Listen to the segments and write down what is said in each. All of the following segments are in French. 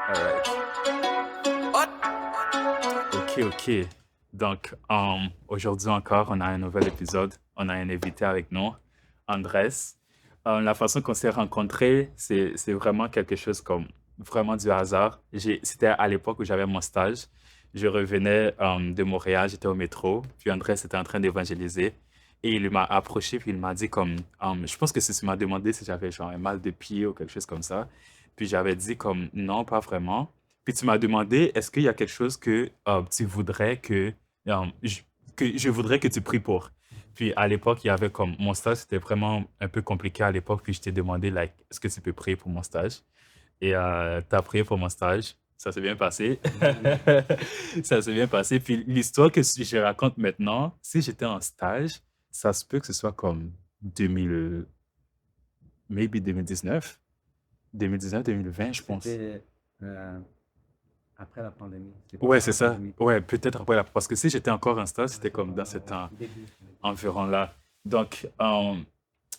Alright. Ok, ok. Donc, aujourd'hui encore, on a un nouvel épisode. On a un invité avec nous, Andrés. La façon qu'on s'est rencontrés, c'est vraiment quelque chose comme vraiment du hasard. C'était à l'époque où j'avais mon stage. Je revenais de Montréal, j'étais au métro, puis Andrés était en train d'évangéliser. Et il m'a approché, puis il m'a dit comme, je pense que c'est ce qu'il m'a demandé si j'avais genre un mal de pied ou quelque chose comme ça. Puis j'avais dit comme, non, pas vraiment. Puis tu m'as demandé, est-ce qu'il y a quelque chose que tu voudrais que je voudrais que tu pries pour? Puis à l'époque, il y avait comme, mon stage, c'était vraiment un peu compliqué à l'époque, puis je t'ai demandé, like, est-ce que tu peux prier pour mon stage? Et tu as prié pour mon stage. Ça s'est bien passé. Ça s'est bien passé. Puis l'histoire que je raconte maintenant, si j'étais en stage, ça se peut que ce soit comme 2000, maybe 2019, 2019, 2020, je pense. C'était euh, après la pandémie. C'était Ouais, pendant c'est la ça. pandémie. Ouais, peut-être après parce que si j'étais encore en stage, Ouais, c'était c'était comme dans pendant, ce ouais, temps début. environ-là. Donc,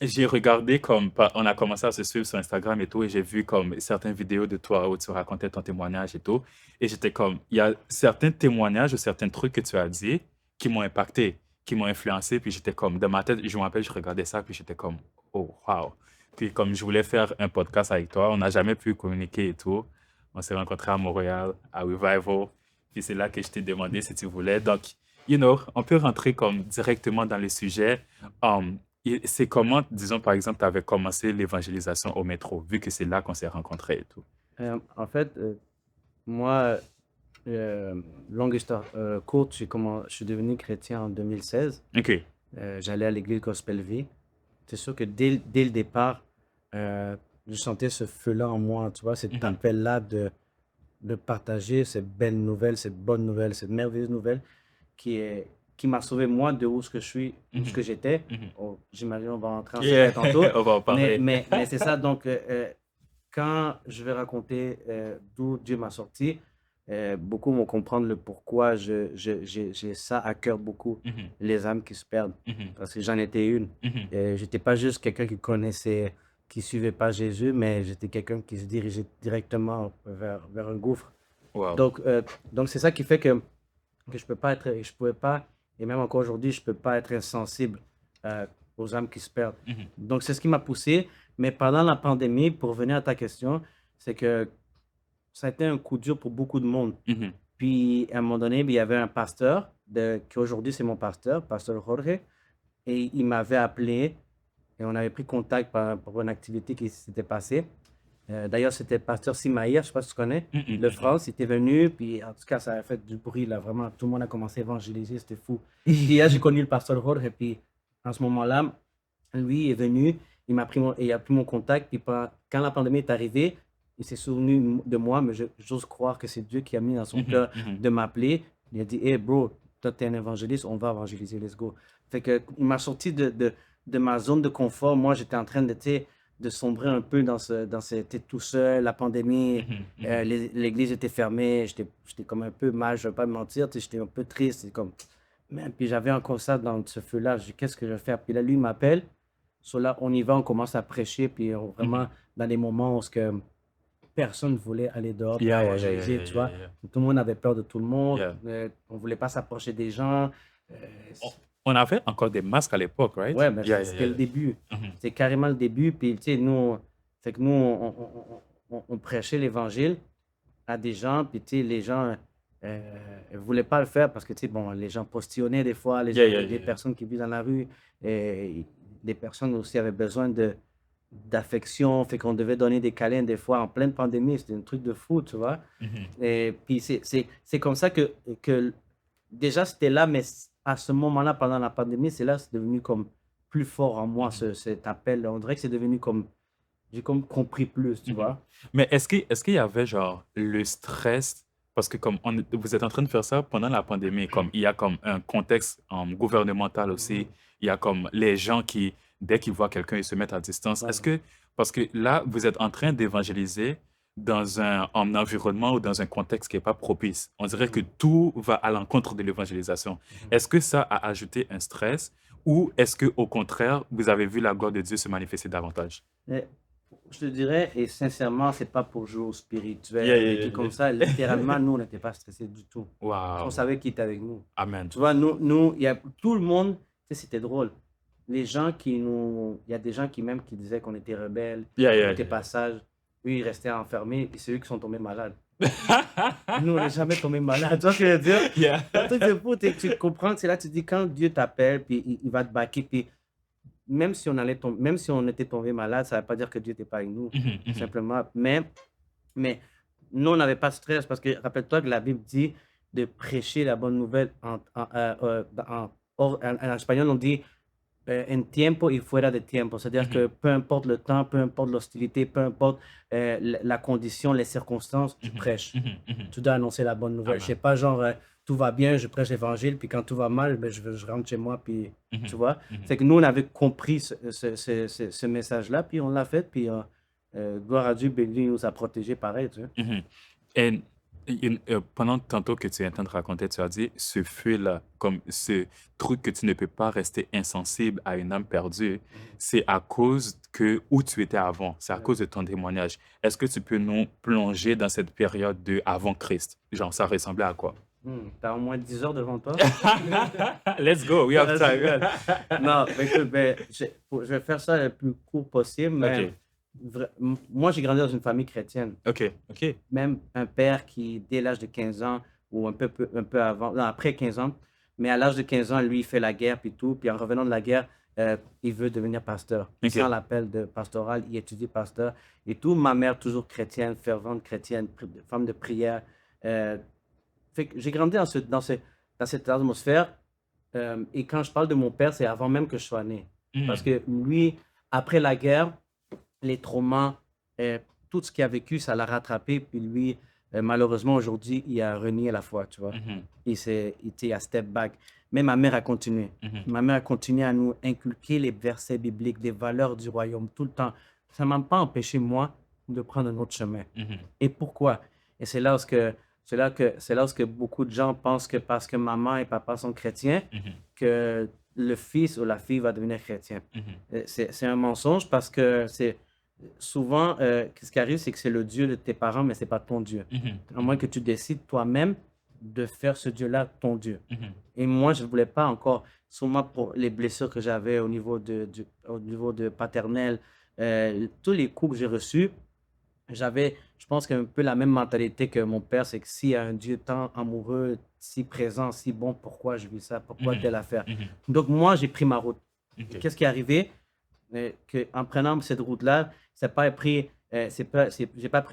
j'ai regardé comme on a commencé à se suivre sur Instagram et tout, et j'ai vu comme certaines vidéos de toi où tu racontais ton témoignage et tout. Et j'étais comme, il y a certains témoignages ou certains trucs que tu as dit qui m'ont impacté, qui m'ont influencé. Puis j'étais comme, dans ma tête, je me rappelle, je regardais ça, puis j'étais comme, oh, wow. Puis comme je voulais faire un podcast avec toi, on n'a jamais pu communiquer et tout. On s'est rencontrés à Montréal, à Revival. Puis c'est là que je t'ai demandé si tu voulais. Donc, on peut rentrer comme directement dans le sujet. C'est comment, disons par exemple, tu avais commencé l'évangélisation au métro, vu que c'est là qu'on s'est rencontrés et tout. En fait, moi, longue histoire courte, je suis devenu chrétien en 2016. OK. J'allais à l'église Gospel Vie. C'est sûr que dès le départ, euh, je sentais ce feu-là en moi, tu vois, cet Mhm, appel-là de partager cette belle nouvelle, cette bonne nouvelle, cette merveilleuse nouvelle qui m'a sauvé moi de où ce que je suis, où ce mhm, que j'étais. mhm. Oh, j'imagine on va rentrer en Yeah, secret tantôt. on va en Mais, parler. mais, mais c'est ça, donc quand je vais raconter d'où Dieu m'a sorti, beaucoup vont comprendre le pourquoi j'ai ça à cœur beaucoup, Mhm, les âmes qui se perdent, mhm, parce que j'en étais une. mhm. J'étais pas juste quelqu'un qui connaissait, qui suivait pas Jésus, mais j'étais quelqu'un qui se dirigeait directement vers un gouffre. Wow. Donc, euh, donc c'est ça qui fait que je pouvais pas, et même encore aujourd'hui, je peux pas être insensible euh, aux âmes qui se perdent. Mhm, Donc, c'est ce qui m'a poussé. Mais pendant la pandémie, pour revenir à ta question, c'est que ça a été un coup dur pour beaucoup de monde. mhm, Puis, à un moment donné, il y avait un pasteur, qui aujourd'hui c'est mon pasteur, pasteur Jorge, et il m'avait appelé et on avait pris contact pour une activité qui s'était passée. D'ailleurs, c'était Pasteur Simaïr, je ne sais pas si tu connais, mhm, de mhm. France. Il était venu, puis en tout cas, ça a fait du bruit, là, vraiment. Tout le monde a commencé à évangéliser, c'était fou. Puis là, j'ai connu le Pasteur Jorge, et puis en ce moment-là, lui est venu, il a pris mon contact, puis quand la pandémie est arrivée, il s'est souvenu de moi, mais j'ose croire que c'est Dieu qui a mis dans son Mhm, cœur mhm. de m'appeler. Il a dit, hey bro, toi, t'es un évangéliste, on va évangéliser, let's go. Fait que, il m'a sorti de ma zone de confort. Moi, j'étais en train de, tu sais, de sombrer un peu j'étais tout seul, la pandémie, Mhm, mhm. l'église était fermée, j'étais comme un peu mal, je vais pas me mentir, tu sais, j'étais un peu triste, c'est comme, man, puis j'avais encore ça dans ce feu-là, je dis, qu'est-ce que je vais faire? Puis là, lui, il m'appelle, so là, on y va, on commence à prêcher, puis vraiment, Mhm. dans des moments où ce que personne ne voulait aller dehors pour Yeah, yeah, yeah, yeah, évangéliser, yeah, tu yeah, vois, yeah. tout le monde avait peur de tout le monde, Yeah. on voulait pas s'approcher des gens, euh, On, on avait encore des masques à l'époque, right? ouais, mais Yeah, yeah, c'était yeah, le yeah. début. Mhm, C'était carrément le début. Puis, tu sais, fait que nous, on prêchait l'évangile à des gens. Puis, tu sais, les gens ne voulaient pas le faire parce que, tu sais, bon, les gens postillonnaient des fois, yeah, yeah, des yeah, yeah. personnes qui vivent dans la rue. Et des personnes aussi avaient besoin d'affection. Fait qu'on devait donner des câlins des fois en pleine pandémie. C'était un truc de fou, tu vois. Mhm, Et puis, c'est comme ça que déjà, c'était là, mais à ce moment-là, pendant la pandémie, c'est là, c'est devenu comme plus fort en moi, mhm. cet appel. On dirait que c'est devenu comme, j'ai comme compris plus, tu Mhm. vois. Mais est-ce qu'il y avait genre le stress, parce que comme vous êtes en train de faire ça pendant la pandémie, comme il y a comme un contexte gouvernemental aussi, Mhm. il y a comme les gens qui, dès qu'ils voient quelqu'un, ils se mettent à distance. Ouais. Parce que là, vous êtes en train d'évangéliser dans un environnement ou dans un contexte qui n'est pas propice. On dirait que Mhm. tout va à l'encontre de l'évangélisation. Mhm. Est-ce que ça a ajouté un stress ou est-ce que au contraire, vous avez vu la gloire de Dieu se manifester davantage? Mais Je te dirais, et sincèrement, c'est pas pour jouer au spirituel Yeah, ou des yeah, trucs comme yeah. ça. Littéralement, nous, on n'était pas stressés du tout. On Wow. savait qui était avec nous. Amen. Tu vois, nous, il y a tout le monde, tu sais, c'était drôle. Les gens qui nous, il y a des gens qui même qui disaient qu'on était rebelles, Yeah, qu'on yeah, était pas yeah. sages. Eux, ils restaient enfermés et c'est eux qui sont tombés malades. Nous, on n'est jamais tombés malades. Tu vois ce que je veux dire? Yeah. Le truc, c'est fou, tu comprends, c'est là que tu dis quand Dieu t'appelle, puis il va te baquer, puis même si même si on était tombé malade, ça ne veut pas dire que Dieu n'était pas avec nous, Mhm, mhm. simplement. Mais nous, on n'avait pas de stress parce que rappelle-toi que la Bible dit de prêcher la bonne nouvelle en espagnol, on dit en tiempo y fuera de tiempo. C'est-à-dire que Mhm, peu importe le temps, peu importe l'hostilité, peu importe la condition, les circonstances, tu mhm, prêches. mhm, mhm. Tu dois annoncer la bonne nouvelle. Je sais Amen. pas, genre, tout va bien, je prêche l'évangile, puis quand tout va mal, ben, je rentre chez moi, puis tu Mhm, vois. mhm. C'est que nous, on avait compris ce message-là, puis on l'a fait, puis gloire à Dieu, ben, lui, il nous a protégés pareil, tu sais. Mhm. Et pendant tantôt que tu es en train de raconter, tu as dit ce feu-là, comme ce truc que tu ne peux pas rester insensible à une âme perdue, c'est à cause que où tu étais avant, c'est à Ouais. cause de ton témoignage. Est-ce que tu peux nous plonger dans cette période de avant Christ? Genre, ça ressemblait à quoi? T'as au moins 10 heures devant toi? Let's go, we have Ah, c'est good. time. Non, mais écoute, ben, je vais faire ça le plus court possible, mais Ok, moi, j'ai grandi dans une famille chrétienne. ok, ok. Même un père qui, dès l'âge de 15 ans, ou un peu avant, non, après 15 ans, mais à l'âge de 15 ans, lui, il fait la guerre, puis tout, puis en revenant de la guerre, il veut devenir pasteur. Il sent Ok. l'appel de pastoral, il étudie pasteur, et tout. Ma mère, toujours chrétienne, fervente chrétienne, femme de prière. Euh, Fait que j'ai grandi dans cette atmosphère. Et quand je parle de mon père, c'est avant même que je sois né. Parce Mhm, que lui, après la guerre, les traumas, euh, tout ce qu'il a vécu, ça l'a rattrapé. Puis lui, malheureusement, aujourd'hui, il a renié la foi, tu vois. mhm, Il était à step back. Mais ma mère a continué. mhm, Ma mère a continué à nous inculquer les versets bibliques, des valeurs du royaume tout le temps. Ça ne m'a pas empêché, moi, de prendre un autre chemin. mhm, Et pourquoi? Et c'est là où beaucoup de gens pensent que parce que maman et papa sont chrétiens, mhm, que le fils ou la fille va devenir chrétien. mhm, C'est un mensonge parce que c'est souvent, ce qui arrive, c'est que c'est le Dieu de tes parents, mais c'est pas ton Dieu. mhm, À moins que tu décides toi-même de faire ce Dieu-là ton Dieu. mhm, Et moi, je ne voulais pas encore, sûrement pour les blessures que j'avais au niveau de paternel, tous les coups que j'ai reçus, j'avais, je pense qu'un peu la même mentalité que mon père, c'est que s'il y a un Dieu tant amoureux, si présent, si bon, pourquoi je vis ça, pourquoi mhm, telle affaire. mhm. Donc moi, j'ai pris ma route. Et Ok. qu'est-ce qui est arrivé? Que, en prenant cette route-là, j'ai pas pris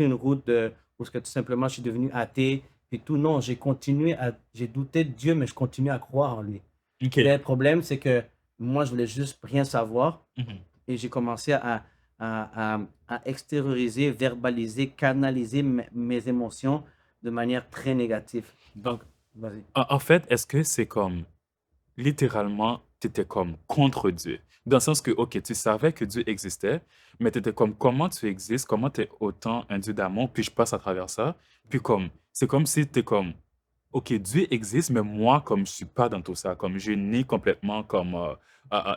une route où ce que tout simplement je suis devenu athée et tout. Non, j'ai douté de Dieu, mais je continue à croire en lui. Ok. Mais le problème, c'est que moi, je voulais juste rien savoir Mhm. et j'ai commencé à extérioriser, verbaliser, canaliser mes émotions de manière très négative. En, Donc, vas-y. en fait, est-ce que c'est comme littéralement, tu étais comme contre Dieu? Dans le sens que, ok, tu savais que Dieu existait, mais tu étais comme comment tu existes, comment tu es autant un Dieu d'amour, puis je passe à travers ça. Puis comme, c'est comme si tu es comme, ok, Dieu existe, mais moi, comme je suis pas dans tout ça, comme je nie complètement comme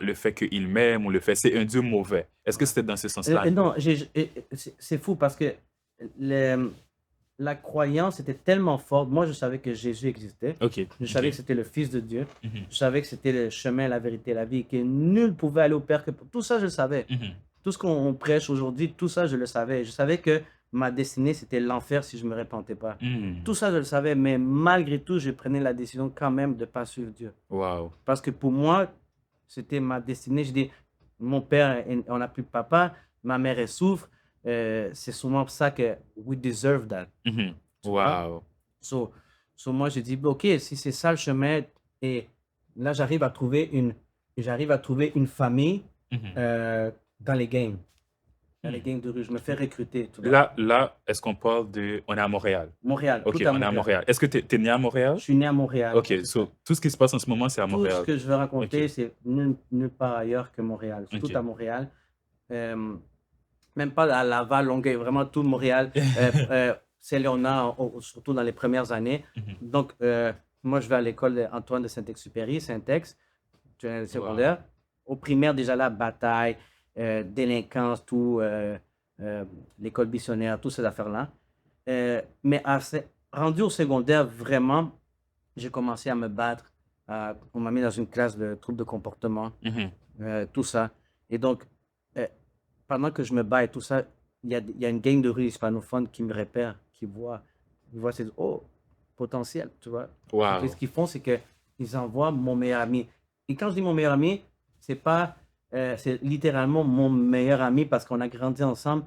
le fait qu'il m'aime ou le fait c'est un Dieu mauvais. Est-ce que Ouais. c'était dans ce sens-là un peu? Non, c'est fou parce que le- la croyance était tellement forte. Moi, je savais que Jésus existait. Ok, Je savais que ok. c'était le Fils de Dieu. Mhm, Je savais que c'était le chemin, la vérité, la vie, que nul pouvait aller au Père que tout ça, je le savais. mhm, Tout ce qu'on prêche aujourd'hui, tout ça, je le savais. Je savais que ma destinée, c'était l'enfer si je ne me repentais pas. Tout mhm. ça, je le savais, mais malgré tout, je prenais la décision quand même de ne pas suivre Dieu. Wow. Parce que pour moi, c'était ma destinée. Je dis, mon père, on n'a plus de papa, ma mère, elle souffre. C'est souvent pour ça que we deserve that. Mhm. Tu vois? Wow. So, moi, j'ai dit, OK, si c'est ça le chemin, et là, j'arrive à trouver une famille Mhm. dans les games. Dans les Hmm. games de rue. Je me fais recruter, tu vois. Là, est-ce qu'on parle de... On est à Montréal. Montréal, Ok, tout à on est à Montréal. Montréal. Est-ce que tu es né à Montréal? Je suis né à Montréal. Ok, so, tout ce qui se passe en ce moment, c'est à Tout ce Montréal. que je veux raconter, Ok, c'est nulle part ailleurs que Montréal. C'est tout ok. à Montréal. Euh, Même pas à Laval, Longueuil, vraiment tout Montréal. Saint-Léonard, surtout dans les premières années. Mhm. Donc, moi, je vais à l'école Antoine de Saint-Exupéry, Saint-Ex, Wow. secondaire. Au primaire, déjà là, bataille, délinquance, tout. euh, l'école missionnaire, toutes ces affaires-là. Mais rendu au secondaire, vraiment, j'ai commencé à me battre. On m'a mis dans une classe de troubles de comportement, Mhm. tout ça. Et donc, euh, pendant que je me bats et tout ça, il y a une gang de rue hispanophone qui me repère, ils voient c'est oh, potentiel, tu vois. Donc, ce Wow. qu'ils font, c'est qu'ils envoient mon meilleur ami. Et quand je dis mon meilleur ami, c'est pas, c'est littéralement mon meilleur ami parce qu'on a grandi ensemble.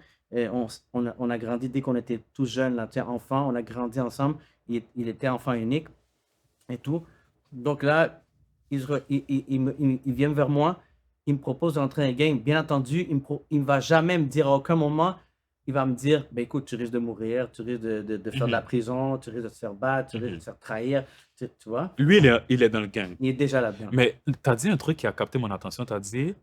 On a grandi dès qu'on était tout jeune, là, tu sais, enfant, on a grandi ensemble. Il était enfant unique et tout. Donc là, ils viennent vers moi, ils me proposent d'entrer dans un game. Bien entendu, il ne va jamais me dire à aucun moment, il va me dire, ben écoute, tu risques de mourir, tu risques de faire de la Mhm. prison, tu risques de te faire battre, tu risques de Mhm. te faire trahir, tu vois? Lui, il est dans le gang. Il est déjà là-dedans. Mais tu as dit un truc qui a capté mon attention. Tu as dit,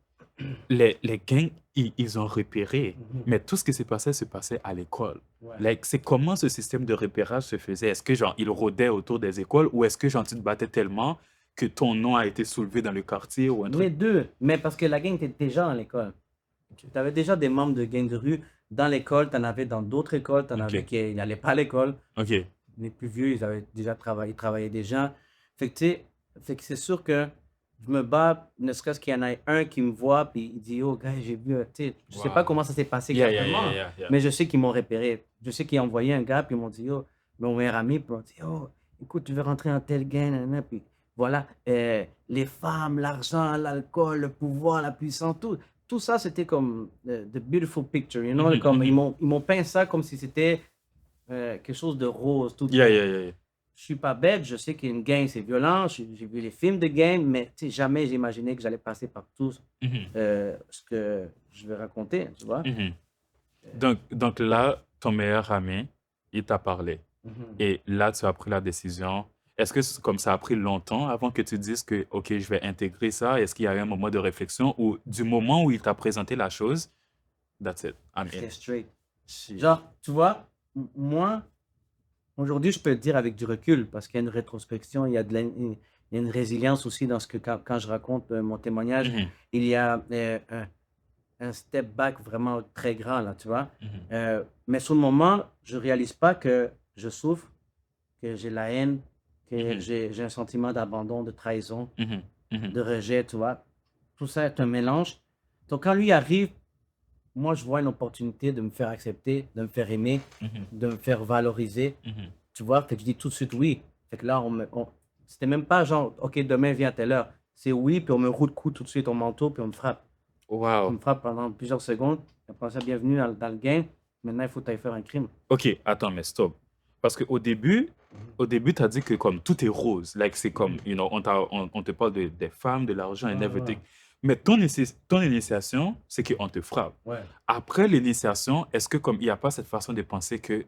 les gangs, ils ont repéré. Mhm. Mais tout ce qui se passait à l'école. Ouais. Like, c'est comment ce système de repérage se faisait? Est-ce que, genre, ils rôdaient autour des écoles ou est-ce que, genre, tu te battais tellement que ton nom a été soulevé dans le quartier ou un truc? Les deux, mais parce que la gang était déjà dans l'école. Tu avais déjà des membres de gang de rue dans l'école, tu en avais dans d'autres écoles, tu en avais OK. qui n'allaient pas à l'école. OK. Les plus vieux, ils avaient déjà travaillé, ils travaillaient déjà. Fait que, tu sais, fait que c'est sûr que je me bats, ne serait-ce qu'il y en a un qui me voit, puis il dit, oh, gars, j'ai vu, tu sais, je sais pas comment Wow. ça s'est passé Yeah, yeah, yeah, exactement, yeah, yeah. mais je sais qu'ils m'ont repéré. Je sais qu'ils ont envoyé un gars, puis ils m'ont dit, oh, mon meilleur ami, puis ils m'ont dit, oh, écoute, tu veux rentrer dans tel gang, nanana, puis voilà, les femmes, l'argent, l'alcool, le pouvoir, la puissance, tout ça, c'était comme the beautiful picture, you know, Mhm, comme mhm. ils m'ont peint ça comme si c'était quelque chose de rose, tout Yeah, beau. yeah, yeah, yeah. Je suis pas bête, je sais qu'une gang, c'est violent, j'ai vu les films de gang, mais tu sais, jamais j'imaginais que j'allais passer par tout Mhm, ce que je vais raconter, tu vois. mhm. Donc là, ton meilleur ami, il t'a parlé. Mhm. Et là, tu as pris la décision. Est-ce que comme ça a pris longtemps avant que tu dises que, OK, je vais intégrer ça? Est-ce qu'il y a eu un moment de réflexion ou du moment où il t'a présenté la chose, that's it, I'm in. J'étais straight. Shit. Genre, tu vois, moi, aujourd'hui, je peux te dire avec du recul, parce qu'il y a une rétrospection, il y a une résilience aussi dans ce que quand je raconte mon témoignage, Mhm, il y a un step back vraiment très grand, là, tu vois. mhm, Mais sur le moment, je réalise pas que je souffre, que j'ai la haine, que mhm, j'ai un sentiment d'abandon, de trahison, mhm, mhm, de rejet, tu vois. Tout ça est un mélange. Donc, quand lui arrive, moi, je vois une opportunité de me faire accepter, de me faire aimer, mhm, de me faire valoriser, mhm. tu vois. Fait que je dis tout de suite oui. Fait que là, c'était même pas genre, OK, demain, viens à telle heure. C'est oui, puis on me roule de coups tout de suite au manteau, puis on me frappe. On me Wow. frappe pendant plusieurs secondes. Après ça, bienvenue dans le game. Maintenant, il faut que tu ailles faire un crime. OK, attends, mais stop. Parce qu'au début, tu as dit que comme tout est rose. Like, c'est comme, Mhm. on te parle des femmes, de l'argent and Ouais, ouais, everything. Mais ton initiation, c'est qu'on te frappe. ouais. Après l'initiation, est-ce que comme il n'y a pas cette façon de penser que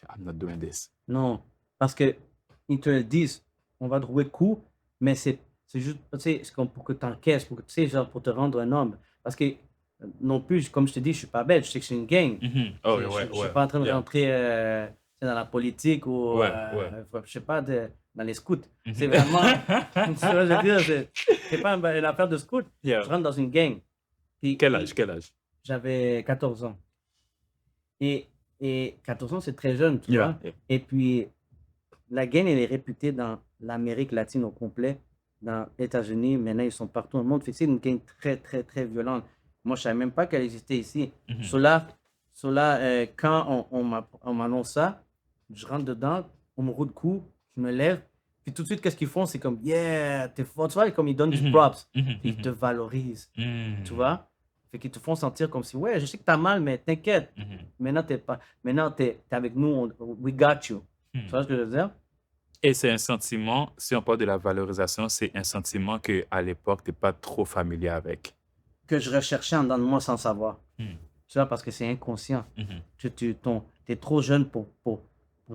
I'm not doing this? Non, parce que ils te le disent, on va te rouer de coups, mais c'est juste, tu sais, c'est comme pour que tu encaisses, pour que, tu sais, genre pour te rendre un homme. Parce que non plus, comme je te dis, je suis pas bête, je sais que c'est une gang. Mhm. Oh, ouais, Je suis ouais. pas en train de Yeah. rentrer tu sais, dans la politique ou, Ouais, ouais. je sais pas, dans les scouts. C'est Mhm. vraiment, tu vois, je veux dire, c'est pas une affaire de scout. Yeah. Je rentre dans une gang. Quel âge? Quel âge? J'avais 14 ans. Et, et 14 ans, c'est très jeune, tu Yeah. vois. Yeah. Et puis, la gang, elle est réputée dans l'Amérique latine au complet, dans les États-Unis. Maintenant, ils sont partout dans le monde. Fait que c'est une gang très, très, très violente. Moi, je ne savais même pas qu'elle existait ici. Mhm. Cela, quand on m'annonce ça, je rentre dedans, on me roule de coups, je me lève. Puis tout de suite, qu'est-ce qu'ils font? C'est comme, yeah, t'es fort. Tu vois, comme ils donnent du Mhm. props. Mhm. Puis ils te Mhm. valorisent. Tu Mhm. vois? Fait qu'ils te font sentir comme si, ouais, je sais que t'as mal, mais t'inquiète. Mhm. Maintenant, t'es avec nous, we got you. Tu Mhm. vois ce que je veux dire? Et c'est un sentiment, si on parle de la valorisation, c'est un sentiment que à l'époque, tu n'es pas trop familier avec. Que je recherchais en dedans de moi sans savoir. Mhm. Tu vois, parce que c'est inconscient. Mhm. T'es trop jeune pour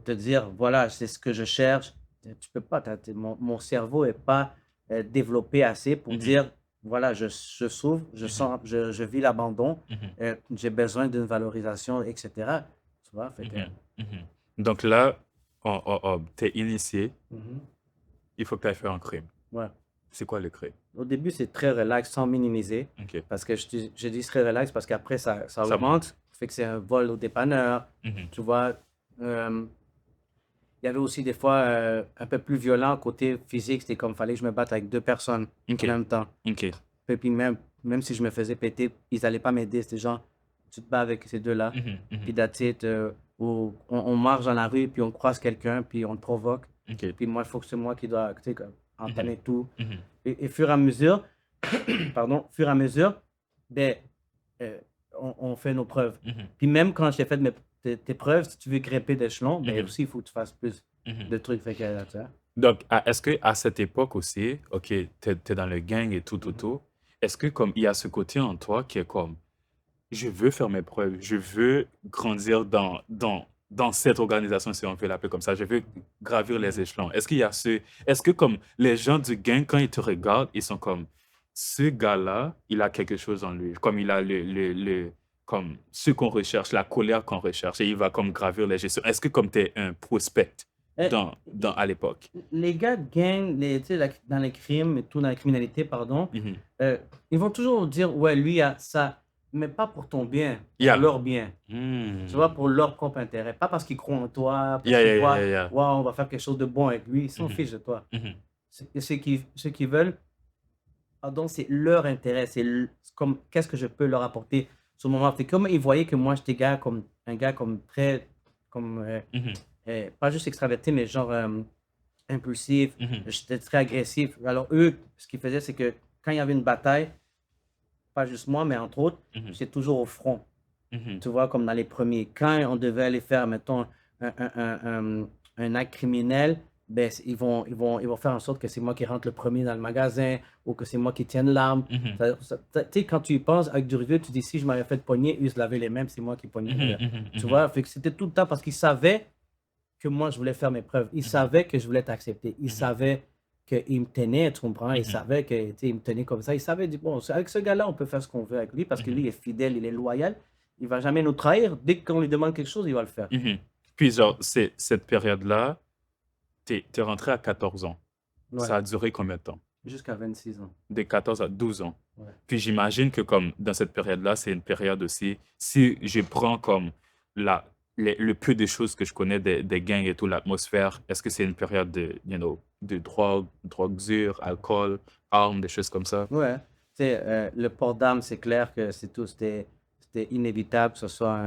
te dire, voilà, c'est ce que je cherche. Tu peux pas. Mon cerveau n'est pas développé assez pour Mhm. dire, voilà, je souffre, je vis l'abandon, Mhm. j'ai besoin d'une valorisation, etc. Tu vois, fait que, Mhm. Mhm. Donc là, tu es initié, mhm, il faut que tu ailles faire un crime. ouais. C'est quoi le crime? Au début, c'est très relax, sans minimiser. OK. Parce que je dis très relax parce qu'après, ça Ça augmente. monte. Fait que c'est un vol au dépanneur. Mhm. Tu vois. Euh, il y avait aussi des fois un peu plus violent côté physique. C'était comme fallait que je me batte avec deux personnes en OK. même temps. OK. Et puis même si je me faisais péter, ils allaient pas m'aider. C'était genre, tu te bats avec ces deux-là. Mhm. Puis Mhm. that's it. Ou on marche dans la rue, puis on croise quelqu'un, puis on te provoque. OK. Puis moi, il faut que c'est moi qui dois, tu sais, comme, Mhm. entamer tout. Mhm. Et fur et à mesure, pardon, fur et à mesure, ben, euh, on fait nos preuves. Mhm. Puis même quand j'ai fait tes preuves, si tu veux grimper d'échelon, ben Mhm. aussi, il faut que tu fasses plus Mhm. de trucs. Fait que, tu sais. Donc, est-ce que à cette époque aussi, OK, t'es dans le gang et tout, tout, tout, est-ce que comme il y a ce côté en toi qui est comme, je veux faire mes preuves, je veux grandir dans cette organisation, si on peut l'appeler comme ça, je veux gravir les échelons. Est-ce qu'il y a est-ce que comme les gens du gang, quand ils te regardent, ils sont comme, ce gars-là, il a quelque chose en lui, comme il a comme ce qu'on recherche, la colère qu'on recherche, et il va comme gravir les gestions. Est-ce que comme tu es un prospect Euh, à l'époque? les gars de gang, tu sais, dans les crimes et tout, dans la criminalité, pardon, Mhm. ils vont toujours dire, ouais, lui a ça, mais pas pour ton bien, pour Yeah. leur bien. Tu vois, Hmm. pour leur propre intérêt. Pas parce qu'ils croient en toi, parce Yeah, qu'ils yeah, yeah, voient, yeah. waouh, on va faire quelque chose de bon avec lui. Ils s'en Mhm. fichent de toi. Mhm. Ce qu'ils veulent, pardon, c'est leur intérêt. C'est comme, qu'est-ce que je peux leur apporter sur le moment. C'est comme ils voyaient que moi, j'étais un gars comme très, comme, Mhm. pas juste extraverti, mais genre impulsif. Mhm. J'étais très agressif. Alors, eux, ce qu'ils faisaient, c'est que quand il y avait une bataille, pas juste moi, mais entre autres, Mhm. j'étais toujours au front. Mhm. Tu vois, comme dans les premiers. Quand on devait aller faire, mettons, un acte criminel, ben, ils vont faire en sorte que c'est moi qui rentre le premier dans le magasin ou que c'est moi qui tienne l'arme. Mhm. Tu sais, quand tu y penses avec du recul, tu dis si je m'avais fait pogner, eux se lavaient les mains, c'est moi qui pognais. Mhm. Mhm. Tu Mhm. vois, fait que c'était tout le temps parce qu'ils savaient que moi, je voulais faire mes preuves. Ils Mhm. savaient que je voulais être accepté. Ils Mhm. savaient qu'ils me tenaient, tu comprends? Ils Mhm. savaient que, tu sais, ils me tenaient comme ça. Ils savaient, bon, avec ce gars-là, on peut faire ce qu'on veut avec lui parce que lui, Mhm. il est fidèle, il est loyal. Il va jamais nous trahir. Dès qu'on lui demande quelque chose, il va le faire. Mhm. Puis, genre, cette période-là, t'es rentré à 14 ans. Ouais, Ça a duré combien de temps? jusqu'à 26 ans. De 14 à 12 ans. Ouais. Puis, j'imagine que comme dans cette période-là, c'est une période aussi, si je prends comme le peu de choses que je connais des gangs et tout, l'atmosphère, est-ce que c'est une période de drogue dure, alcool, armes, des choses comme ça? Ouais. Tu sais, le port d'armes, c'est clair que c'était inévitable, que ce soit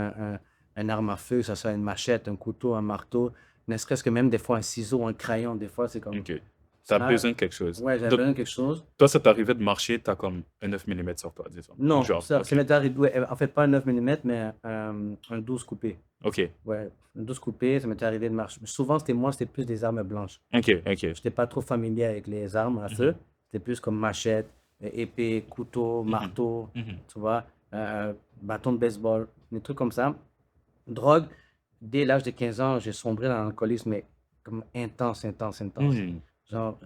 un arme à feu, que ce soit une machette, un couteau, un marteau, ne serait-ce que même des fois un ciseau, un crayon. Des fois, c'est comme OK. Tu as ça. besoin de quelque chose. Ouais, j'avais Donc, besoin de quelque chose. toi, ça t'arrivait de marcher, tu as comme un 9 mm sur toi, disons. Non, Genre, ça OK. m'est arrivé, ouais, en fait, pas un 9 mm, mais un 12 coupé. OK. Ouais, un 12 coupé, ça m'était arrivé de marcher. Souvent, c'était plus des armes blanches. OK. OK. J'étais pas trop familier avec les armes à feu. Mhm. C'était plus comme machette, épée, couteau, Mhm. marteau, Mhm. tu vois, bâton de baseball, des trucs comme ça. Drogue, dès l'âge de 15 ans, j'ai sombré dans l'alcoolisme, mais comme intense, intense, intense. Mhm. Genre,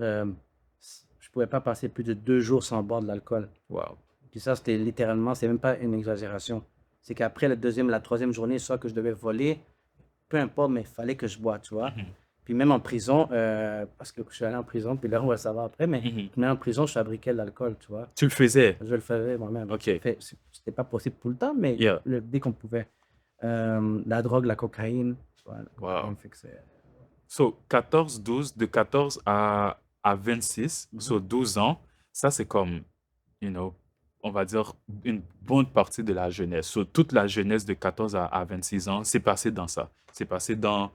je pouvais pas passer plus de 2 jours sans boire de l'alcool. Wow. Puis ça, c'était littéralement, c'est même pas une exagération. C'est qu'après la deuxième, la troisième journée, soit que je devais voler, peu importe, mais il fallait que je boive, tu vois. Mhm. Puis même en prison, parce que je suis allé en prison, puis là, on va le savoir après, mais Mhm. même en prison, je fabriquais de l'alcool, tu vois. Tu le faisais? Je le faisais moi-même. OK. C'était pas possible tout le temps, mais Yeah. dès qu'on pouvait. La drogue, la cocaïne, voilà. Wow. Fait que So, 14, 12, de 14 à 26, sur 12 ans, ça c'est comme, on va dire une bonne partie de la jeunesse. So, toute la jeunesse de 14 à 26 ans, c'est passé dans ça. C'est passé dans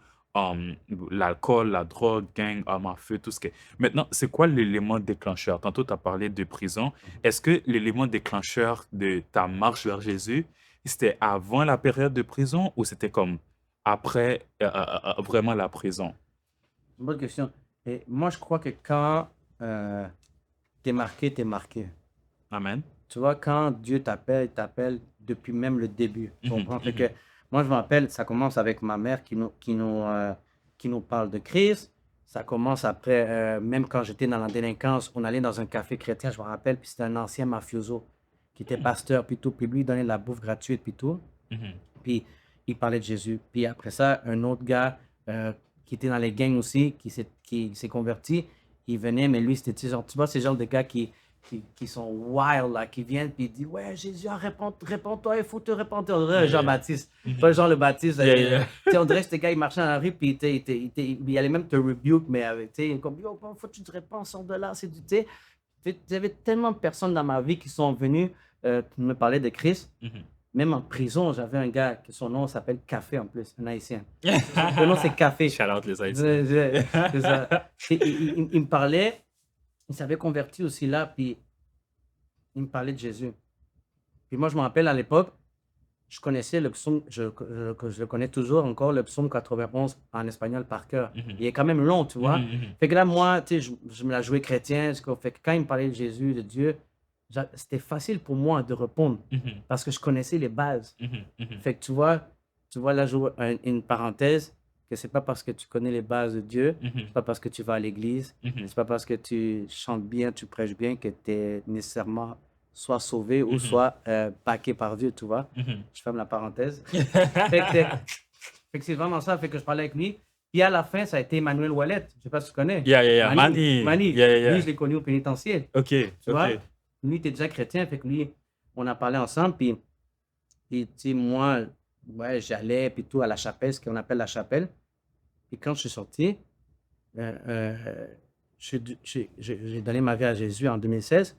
l'alcool, la drogue, gang, armes à feu, tout ce qui est. Maintenant, c'est quoi l'élément déclencheur? Tantôt, tu as parlé de prison. Est-ce que l'élément déclencheur de ta marche vers Jésus, c'était avant la période de prison ou c'était comme après vraiment la prison? une bonne question. Et moi, je crois que quand t'es marqué, t'es marqué. Amen. Tu vois, quand Dieu t'appelle, il t'appelle depuis même le début. Tu Mhm, comprends? Fait mhm. que moi, je me rappelle, ça commence avec ma mère qui nous parle de Christ. Ça commence après, même quand j'étais dans la délinquance, on allait dans un café chrétien, je me rappelle, puis c'était un ancien mafioso qui était pasteur, puis tout, puis lui, il donnait de la bouffe gratuite, puis tout. Mhm. Puis il parlait de Jésus. Puis après ça, un autre gars qui était dans les gangs aussi, qui s'est converti, il venait, mais lui, c'était genre, tu vois, ces genres de gars qui sont wild, là, qui viennent, puis ils disent, ouais, Jésus, réponds-toi, il faut te repentir. On dirait Yeah, yeah. Jean-Baptiste, pas Jean le Baptiste. Yeah, yeah. Tu sais, on dirait que ce gars, il marchait dans la rue, puis il allait même te rebuke, mais avec, tu sais, comme, yo, faut que tu te réponds, sors de là, c'est du, tu sais. Il y avait tellement de personnes dans ma vie qui sont venues me parler de Christ. Mhm. Même en prison, j'avais un gars, que son nom s'appelle Café en plus, un haïtien. Le nom, c'est Café. Shout out les Haïtiens. C'est ça. Et il me parlait, il s'avait converti aussi là, puis il me parlait de Jésus. Puis moi, je me rappelle à l'époque, je connaissais le psaume, je le connais toujours encore, le psaume 91 en espagnol par cœur. Mhm. Il est quand même long, tu vois. Mhm. Fait que là, moi, tu sais, je me la jouais chrétien. Fait que quand il me parlait de Jésus, de Dieu, c'était facile pour moi de répondre Mhm. parce que je connaissais les bases. Mhm. Mhm. Fait que tu vois là, j'ouvre une parenthèse, que c'est pas parce que tu connais les bases de Dieu, Mhm. c'est pas parce que tu vas à l'église, Mhm. c'est pas parce que tu chantes bien, tu prêches bien que tu es nécessairement soit sauvé ou Mhm. soit baqué par Dieu, tu vois. Mhm. Je ferme la parenthèse. Fait que c'est vraiment ça, fait que je parlais avec lui. Puis à la fin, ça a été Emmanuel Wallet. Je sais pas si tu connais. Yeah, yeah, yeah. Manny. Manny. Yeah, yeah, yeah. Lui, je l'ai connu au pénitencier. Ok, Tu vois? ok. Lui, il était déjà chrétien, fait que lui, on a parlé ensemble, puis tu sais, moi, ouais, j'allais, puis tout, à la chapelle, ce qu'on appelle la chapelle. Puis quand je suis sorti, j'ai donné ma vie à Jésus en 2016,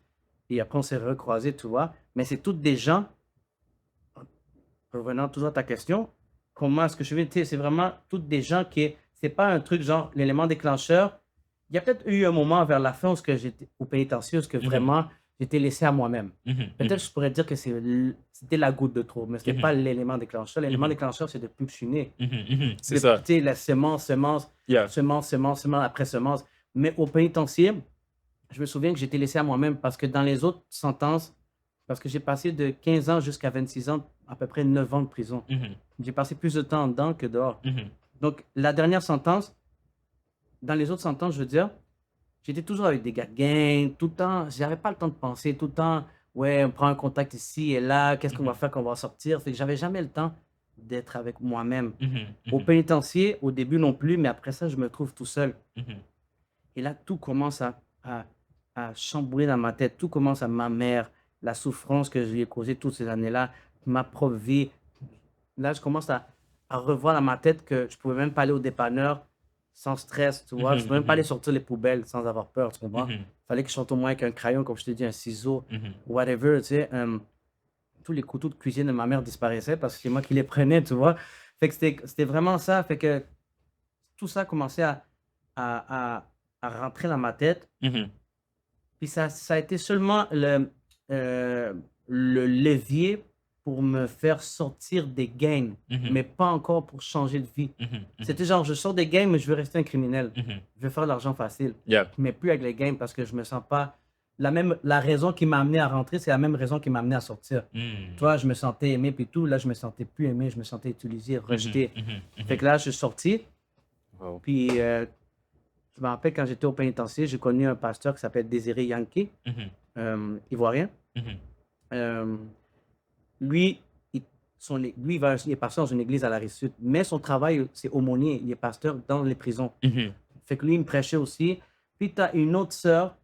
et après, on s'est recroisés, tu vois. Mais c'est toutes des gens, revenant toujours à ta question, comment est-ce que je vais, tu sais, c'est vraiment toutes des gens qui, c'est pas un truc genre l'élément déclencheur. Il y a peut-être eu un moment vers la fin où j'étais au pénitencier, où Mhm. vraiment j'étais laissé à moi-même. Mhm. Peut-être je pourrais dire que c'était la goutte de trop, mais ce n'était pas l'élément déclencheur. L'élément Mhm. déclencheur, c'est depuis que je suis né. Mhm. Mhm. C'est ça. Tu sais, la semence Yeah. après semence. Mais au pénitencier, je me souviens que j'étais laissé à moi-même parce que dans les autres sentences, parce que j'ai passé de 15 ans jusqu'à 26 ans, à peu près 9 ans de prison. Mhm. J'ai passé plus de temps dedans que dehors. Mhm. Donc, la dernière sentence, dans les autres sentences, je veux dire, j'étais toujours avec des gars de gang, tout le temps, j'avais pas le temps de penser, tout le temps, ouais, on prend un contact ici et là, qu'est-ce qu'on va Mhm. faire qu'on va sortir. Fait que j'avais jamais le temps d'être avec moi-même. Mhm. Au Mhm. pénitencier, au début non plus, mais après ça, je me trouve tout seul. Mhm. Et là, tout commence à chambouler dans ma tête. Tout commence à ma mère, la souffrance que je lui ai causée toutes ces années-là, ma propre vie. Là, je commence à revoir dans ma tête que je pouvais même pas aller au dépanneur sans stress, tu vois. Je Mhm. pouvais même pas aller Mhm. sortir les poubelles sans avoir peur, tu comprends. Mhm. Fallait que je sorte au moins avec un crayon, comme je te dis, un ciseau, Mhm. whatever, tu sais. Tous les couteaux de cuisine de ma mère disparaissaient parce que c'est moi qui les prenais, tu vois. Fait que c'était vraiment ça. Fait que tout ça commençait à rentrer dans ma tête. Mhm. Puis ça a été seulement le levier pour me faire sortir des gangs, Mhm. mais pas encore pour changer de vie. Mhm. Mhm. C'était genre, je sors des gangs, mais je veux rester un criminel. Mhm. Je veux faire de l'argent facile, Yeah. mais plus avec les gangs parce que je me sens pas... La raison qui m'a amené à rentrer, c'est la même raison qui m'a amené à sortir. Mhm. Toi, je me sentais aimé, puis tout. Là, je me sentais plus aimé, je me sentais utilisé, rejeté. Mhm. Mhm. Fait que là, je suis sorti, Wow. puis je me rappelle quand j'étais au pénitencier, j'ai connu un pasteur qui s'appelle Désiré Yankee, Mhm. ivoirien. Mhm. Euh, lui, il est pasteur dans une église à la Rive-Sud, mais son travail, c'est aumônier. Il est pasteur dans les prisons. Mhm. Fait que lui, il me prêchait aussi. Puis tu as une autre sœur,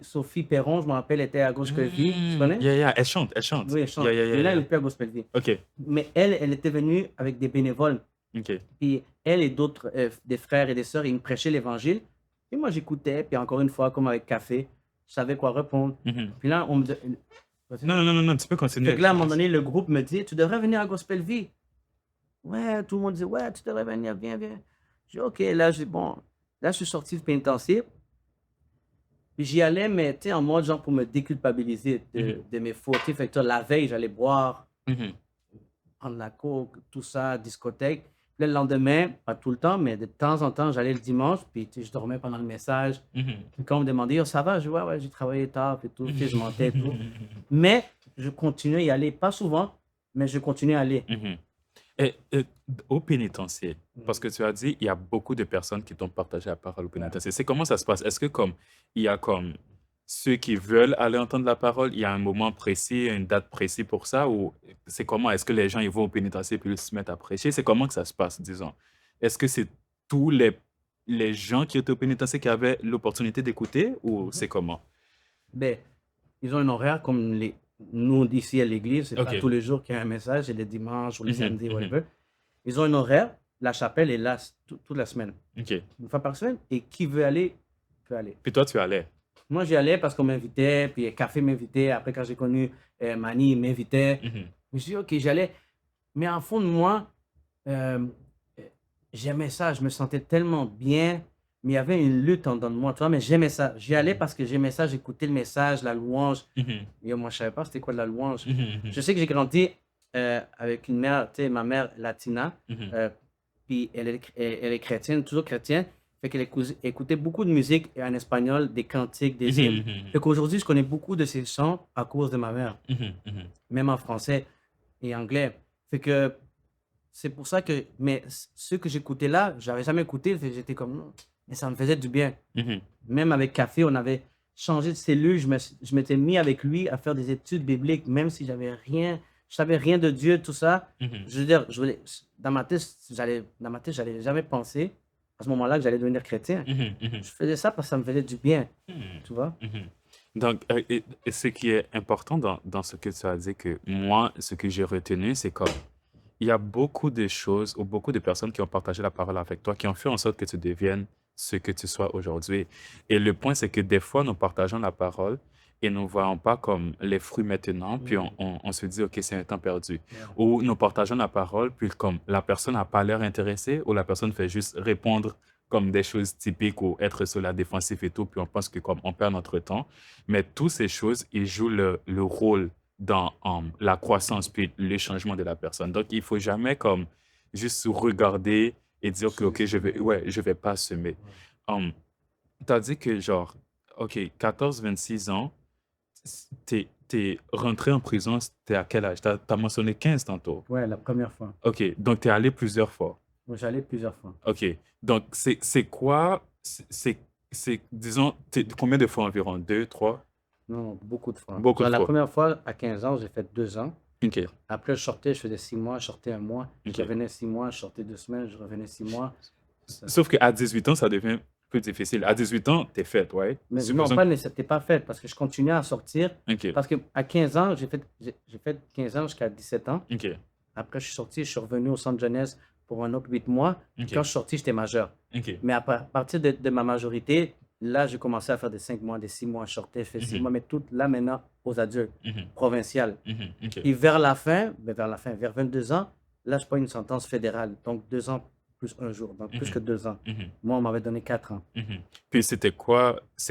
Sophie Perron, je me rappelle, était à Gospel Vie. Tu connais? Yeah, yeah. Elle chante, elle chante. Oui, elle chante. Yeah, yeah, yeah, Mais là, elle yeah. n'est plus à Gospel Vie. Ok, Mais elle était venue avec des bénévoles. ok. Puis elle et d'autres, des frères et des sœurs, ils me prêchaient l'évangile. Et moi, j'écoutais. Puis encore une fois, comme avec Café, je savais quoi répondre. Mhm. Puis là, Non, non, non, non, tu peux continuer. Fait que là, à un moment donné, le groupe me dit, tu devrais venir à Gospel Vie. Ouais, tout le monde disait, ouais, tu devrais venir, viens, viens. J'ai dit, OK, là, bon, là, je suis sorti du pénitencier. Puis j'y allais, mais tu sais, en mode genre pour me déculpabiliser de mes fautes. Tu sais, fait que la veille, j'allais boire, Mhm. prendre la coke, tout ça, discothèque. Puis là, le lendemain, pas tout le temps, mais de temps en temps, j'allais le dimanche, puis tu sais, je dormais pendant le message. Mhm. Puis quand on me demandait, oh, ça va? Je dis, ouais, j'ai travaillé tard, et tout, tu sais, je mentais et tout. Mais je continuais à y aller, pas souvent, mais je continuais à aller. Mhm. Et, au pénitencier, parce que tu as dit, il y a beaucoup de personnes qui t'ont partagé la parole au pénitencier. C'est comment ça se passe? Est-ce que comme il y a comme ceux qui veulent aller entendre la parole, il y a un moment précis, une date précise pour ça, ou c'est comment? Est-ce que les gens ils vont au pénitencier puis ils se mettent à prêcher? C'est comment que ça se passe, disons? Est-ce que c'est tous les gens qui étaient au pénitencier qui avaient l'opportunité d'écouter ou c'est comment? Ben, ils ont un horaire comme nous ici à l'église, c'est pas OK. tous les jours qu'il y a un message, c'est les dimanches ou les Mhm, samedis, mhm. whatever. Ils ont un horaire, la chapelle est là toute la semaine, OK. une fois par semaine, et qui veut aller, peut aller. Puis toi, tu allais? Moi, j'y allais parce qu'on m'invitait, puis Café m'invitait. Après, quand j'ai connu Mani, il m'invitait. Mhm, Je me suis dit, OK, j'allais. Mais en fond de moi, euh, euh, j'aimais ça. Je me sentais tellement bien. Mais il y avait une lutte en dedans de moi, tu vois, mais j'aimais ça. J'y allais parce que j'aimais ça. J'écoutais le message, la louange. mhm, Et moi, je savais pas c'était quoi de la louange. mhm, Je sais que j'ai grandi avec une mère, tu sais, ma mère latina. mhm, euh, Puis elle est chrétienne, toujours chrétienne. Fait qu'elle écoutait beaucoup de musique en espagnol, des cantiques, des hymnes. mhm, Fait qu'aujourd'hui, je connais beaucoup de ces chants à cause de ma mère, mhm, mhm, même en français et anglais. Fait que c'est pour ça que, mais ceux que j'écoutais là, j'avais jamais écouté, fait que j'étais comme, non, mais ça me faisait du bien. mhm, Même avec Café, on avait changé de cellule, je m'étais mis avec lui à faire des études bibliques, même si j'avais rien, je savais rien de Dieu, tout ça. mhm, Je veux dire, dans ma tête, j'allais jamais penser à ce moment-là que j'allais devenir chrétien. mhm, mhm, Je faisais ça parce que ça me faisait du bien, mhm, tu vois? mhm. Donc, et ce qui est important dans ce que tu as dit, que moi, ce que j'ai retenu, c'est comme il y a beaucoup de choses ou beaucoup de personnes qui ont partagé la parole avec toi, qui ont fait en sorte que tu deviennes ce que tu sois aujourd'hui. Et le point, c'est que des fois, nous partageons la parole et nous ne voyons pas comme les fruits maintenant, puis on se dit, OK, c'est un temps perdu. Ouais. Ou nous partageons la parole, puis comme la personne n'a pas l'air intéressée, ou la personne fait juste répondre comme des choses typiques ou être sur la défensive et tout, puis on pense que comme on perd notre temps. Mais toutes ces choses, ils jouent le rôle dans la croissance puis le changement de la personne. Donc, il faut jamais comme juste se regarder et dire que, OK, je vais pas semer. Um, T'as dit que genre, OK, 14, 26 ans, t'es rentré en prison, t'es à quel âge? T'as mentionné 15 tantôt. Ouais, la première fois. OK, donc t'es allé plusieurs fois. Moi, j'allais plusieurs fois. OK, donc c'est quoi, disons, combien de fois environ? Deux, trois? Non, beaucoup de fois. Beaucoup de La fois. première fois, à 15 ans, j'ai fait 2 ans. OK, Après, je sortais, je faisais 6 mois, je sortais un mois, OK. je revenais 6 mois, je sortais 2 semaines, je revenais 6 mois. Sauf qu'à 18 ans, ça devient plus difficile. À 18 ans, t'es faite, ouais. Mais non, Supposons pas, c'était pas fait parce que je continuais à sortir. OK, Parce qu'à 15 ans, j'ai fait 15 ans jusqu'à 17 ans. OK, Après, je suis sorti, je suis revenu au centre jeunesse pour un autre 8 mois. OK, Quand je suis sorti, j'étais majeur. OK. Mais à partir de ma majorité, là, j'ai commencé à faire des 5 mois, des 6 mois. Je sortais, je fais 6 mois, mais tout là maintenant aux adultes, Mhm, provincial. mhm, OK. Et vers 22 ans, là, je prends une sentence fédérale. Donc 2 ans plus un jour, donc plus Mhm, que 2 ans. mhm, Moi, on m'avait donné 4 ans. mhm. Puis c'est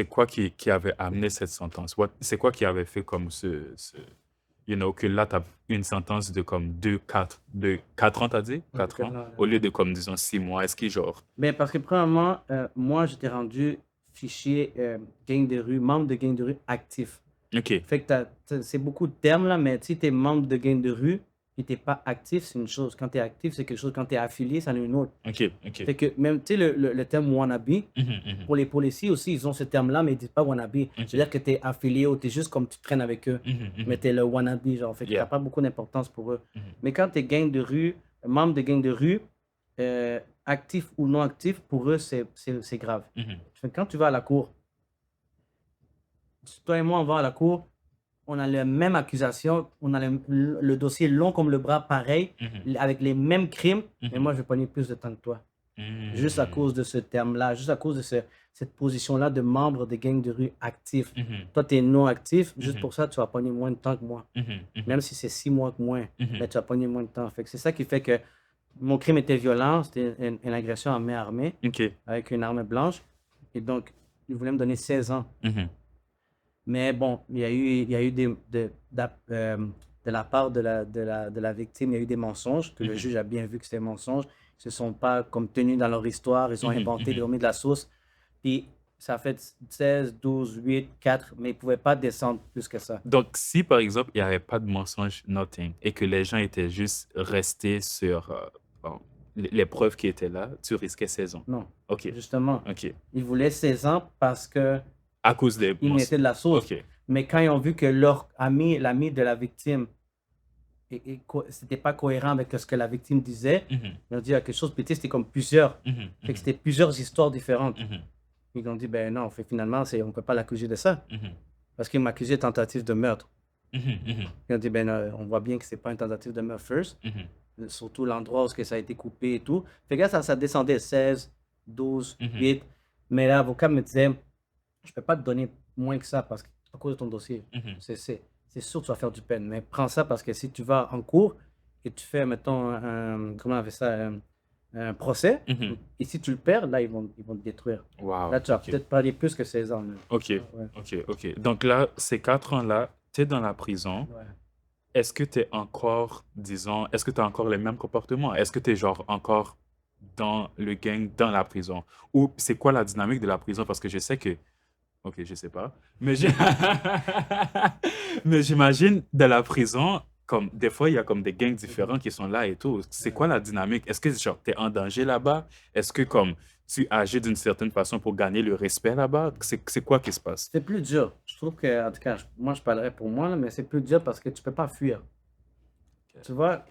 quoi qui avait amené cette sentence? C'est quoi qui avait fait comme que là, tu as une sentence de comme 4 ans, t'as dit? 4 ans? Au lieu de comme, disons, 6 mois. Est-ce que genre... Mais parce que, premièrement, moi, j'étais rendu fichier gang de rue, membre de gang de rue actif. OK, Fait que c'est beaucoup de termes là, mais si tu es membre de gang de rue et tu n'es pas actif, c'est une chose. Quand tu es actif, c'est quelque chose. Quand tu es affilié, c'en est une autre. OK, OK. Fait que même, tu sais, le terme wannabe, Mhm, mhm, pour les policiers aussi, ils ont ce terme-là, mais ils disent pas wannabe. OK. C'est-à-dire que tu es affilié ou tu es juste comme tu traînes avec eux, Mhm, mhm. mais tu es le wannabe, genre. Fait que Yeah. t'as pas beaucoup d'importance pour eux. Mhm. Mais quand tu es gang de rue, membre de gang de rue, actif ou non actif, pour eux, c'est grave. Mhm, Fait que quand tu vas à la cour, toi et moi, on va à la cour, on a la même accusation, on a le dossier long comme le bras, pareil, mhm, avec les mêmes crimes, mais mhm. moi, je vais pogner plus de temps que toi. Juste à Mhm, cause de ce terme-là, juste à cause de cette position-là de membre des gangs de rue actifs. mhm, Toi, tu es non actif, juste Mhm. pour ça, tu vas pogner moins de temps que moi. mhm, mhm. Même si c'est 6 mois que moins, Mhm. mais tu vas pogner moins de temps. Fait que c'est ça qui fait que mon crime était violent, c'était une agression à main armée, OK. avec une arme blanche. Et donc, ils voulaient me donner 16 ans. Mhm, Mais bon, il y a eu de la part de la victime, il y a eu des mensonges, que le Mhm. juge a bien vu que c'était un mensonge. Ils ne se sont pas comme tenus dans leur histoire, ils ont Mhm, inventé, ils mhm. ont mis de la sauce. Puis ça a fait 16, 12, 8, 4, mais ils ne pouvaient pas descendre plus que ça. Donc, si par exemple, il n'y avait pas de mensonge, nothing, et que les gens étaient juste restés sur bon, les preuves qui étaient là, tu risquais 16 ans. Non, OK, justement. OK. Ils voulaient 16 ans parce qu'ils À cause des mettaient de la sauce. OK. Mais quand ils ont vu que leur ami, l'ami de la victime, c'était pas cohérent avec ce que la victime disait. Mhm. Ils ont dit quelque chose, puis tu sais, c'était comme plusieurs. Mhm. Fait que c'était plusieurs histoires différentes. Mhm. Ils ont dit, ben non, fait, finalement, on ne peut pas l'accuser de ça. Mhm. Parce qu'il m'accusait de tentative de meurtre. Mhm. Mhm. Ils ont dit, ben non, on voit bien que c'est pas une tentative de meurtre first. Mhm. Surtout l'endroit où ça a été coupé et tout. Fait que là, ça descendait 16, 12, Mhm. 8. Mais l'avocat me disait, je peux pas te donner moins que ça parce que, à cause de ton dossier. Mhm. C'est sûr que tu vas faire du peine. Mais prends ça parce que si tu vas en cours et tu fais, mettons, comment on appelle ça, un procès, Mhm. et si tu le perds, là, ils vont te détruire. Wow. Là, tu vas Ok. peut-être parler plus que 16 ans. Là. Ok. Ouais. Ok. Donc là, ces 4 ans-là, tu es dans la prison. Ouais. Est-ce que tu es encore, disons, est-ce que tu as encore les mêmes comportements? Est-ce que tu es genre encore dans le gang, dans la prison? Ou c'est quoi la dynamique de la prison? Parce que je sais que, ok, je sais pas, mais mais j'imagine de la prison, comme des fois, il y a comme des gangs différents qui sont là et tout. C'est quoi la dynamique? Est-ce que genre, tu es en danger là-bas? Est-ce que comme tu agis d'une certaine façon pour gagner le respect là-bas? C'est quoi qui se passe? C'est plus dur. Je trouve que, en tout cas, moi, je parlerai pour moi, là, mais c'est plus dur parce que tu peux pas fuir. Tu vois,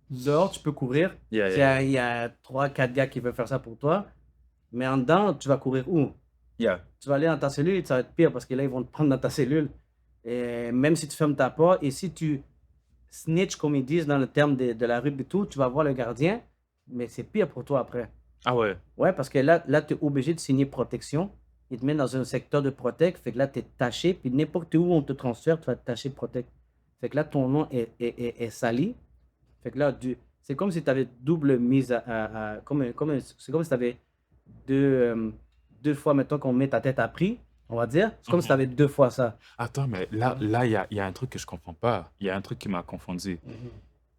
dehors, tu peux courir. Yeah, Il y yeah, a, il y a 3, 4 gars qui veulent faire ça pour toi. Mais en dedans, tu vas courir où? yeah. Tu vas aller dans ta cellule et ça va être pire parce que là, ils vont te prendre dans ta cellule. Et même si tu fermes ta porte et si tu snitch, comme ils disent dans le terme de la rue et tout, tu vas voir le gardien, mais c'est pire pour toi après. Ah ouais. Ouais, parce que là tu es obligé de signer protection. Ils te mettent dans un secteur de protect. Fait que là, tu es taché. Puis n'importe où on te transfère, tu vas être taché protect. Fait que là, ton nom est sali. Fait que là, c'est comme si tu avais double mise c'est comme si tu avais deux fois, mettons qu'on met ta tête à prix, on va dire. C'est comme si tu Mhm. avais 2 fois ça. Attends, mais là, il y a un truc que je comprends pas. Il y a un truc qui m'a confondu.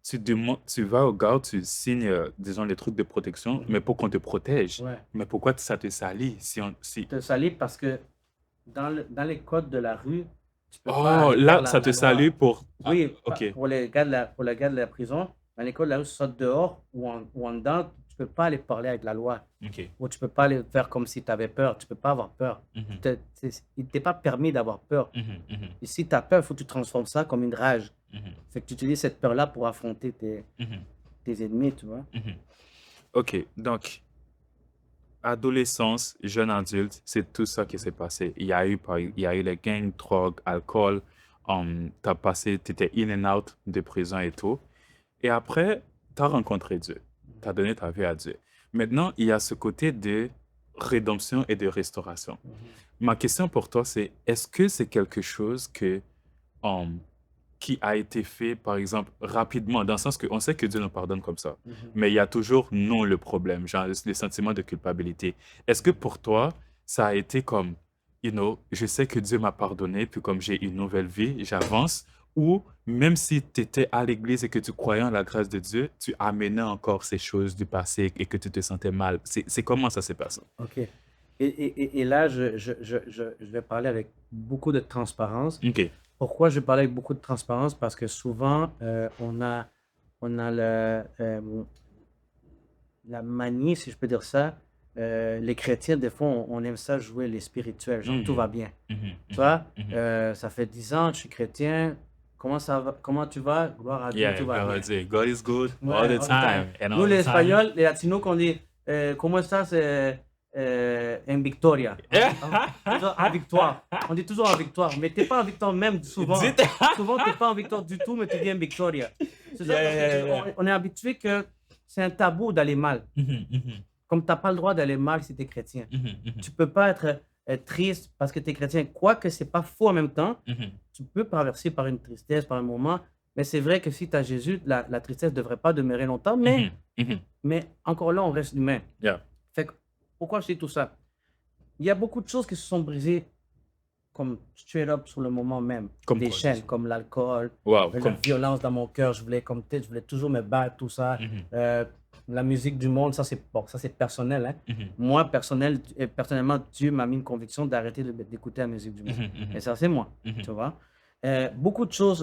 Tu vas au gars, tu signes, disons, les trucs de protection, mais pour qu'on te protège. Ouais. Mais pourquoi ça te salit si... Te salit parce que dans les codes de la rue, tu peux pas Oh, aller là, faire ça la te loi. salue pour... Ah, Oui, ok. pour les gars de la prison, dans les codes de la rue, soit dehors ou en dedans, tu peux pas aller parler avec la loi. Ok. Ou tu peux pas aller faire comme si tu avais peur. Tu peux pas avoir peur. Mhm. Il t'est pas permis d'avoir peur. Mhm. Mhm. Et si tu as peur, il faut que tu transformes ça comme une rage. Mhm. Fait que tu utilises cette peur-là pour affronter Mhm. tes ennemis, tu vois. Mhm. Ok, donc, adolescence, jeune adulte, c'est tout ça qui s'est passé. Il y a eu les gangs, drogue, alcool. T'étais in and out de prison et tout. Et après, tu as rencontré Dieu. Tu as donné ta vie à Dieu. Maintenant, il y a ce côté de rédemption et de restauration. Ma question pour toi, c'est est-ce que c'est quelque chose um, qui a été fait, par exemple, rapidement, dans le sens qu'on sait que Dieu nous pardonne comme ça, mais il y a toujours non le problème, genre le sentiment de culpabilité. Est-ce que pour toi, ça a été comme, je sais que Dieu m'a pardonné, puis comme j'ai une nouvelle vie, j'avance, ou même si tu étais à l'église et que tu croyais en la grâce de Dieu, tu amenais encore ces choses du passé et que tu te sentais mal. C'est comment ça s'est passé? OK. Et là, je vais parler avec beaucoup de transparence. OK. Pourquoi je vais parler avec beaucoup de transparence? Parce que souvent, on a la manie, si je peux dire ça. Les chrétiens, des fois, on aime ça jouer les spirituels, genre tout va bien. Tu vois, ça fait 10 ans que je suis chrétien. Comment ça va? Comment tu vas? Gloire à Dieu, Yeah, tout va bien. God is good Ouais, all the all the time. time. And Nous, all les the time. Espagnols, les Latinos, qu'on dit comment ça, c'est en victoria. Toujours en victoire. On dit toujours en victoire. Mais tu n'es pas en victoire même souvent. Dites- Souvent, tu n'es pas en victoire du tout, mais tu dis en victoria. C'est ça, Yeah, parce que yeah, yeah. on est habitué que c'est un tabou d'aller mal. Mhm, mhm, Comme tu n'as pas le droit d'aller mal si tu es chrétien. mhm, mhm, Tu ne peux pas être triste parce que tu es chrétien. Quoique ce n'est pas faux en même temps. mhm. Tu peux traverser par une tristesse, par un moment. Mais c'est vrai que si tu as Jésus, la tristesse ne devrait pas demeurer longtemps. Mhm, mhm. Mais encore là, on reste humain. Yeah. Fait que, pourquoi je dis tout ça? Il y a beaucoup de choses qui se sont brisées comme straight up sur le moment même. Comme Des quoi, chaînes, dis-moi. comme l'alcool, Wow, la comme... violence dans mon cœur. Je voulais toujours me battre, tout ça. Mhm, La musique du monde, ça c'est bon, ça c'est personnel. Hein. mhm, Moi, personnellement, Dieu m'a mis une conviction d'arrêter d'écouter la musique du monde. mhm, Et ça, c'est moi, mhm, tu vois. Beaucoup de choses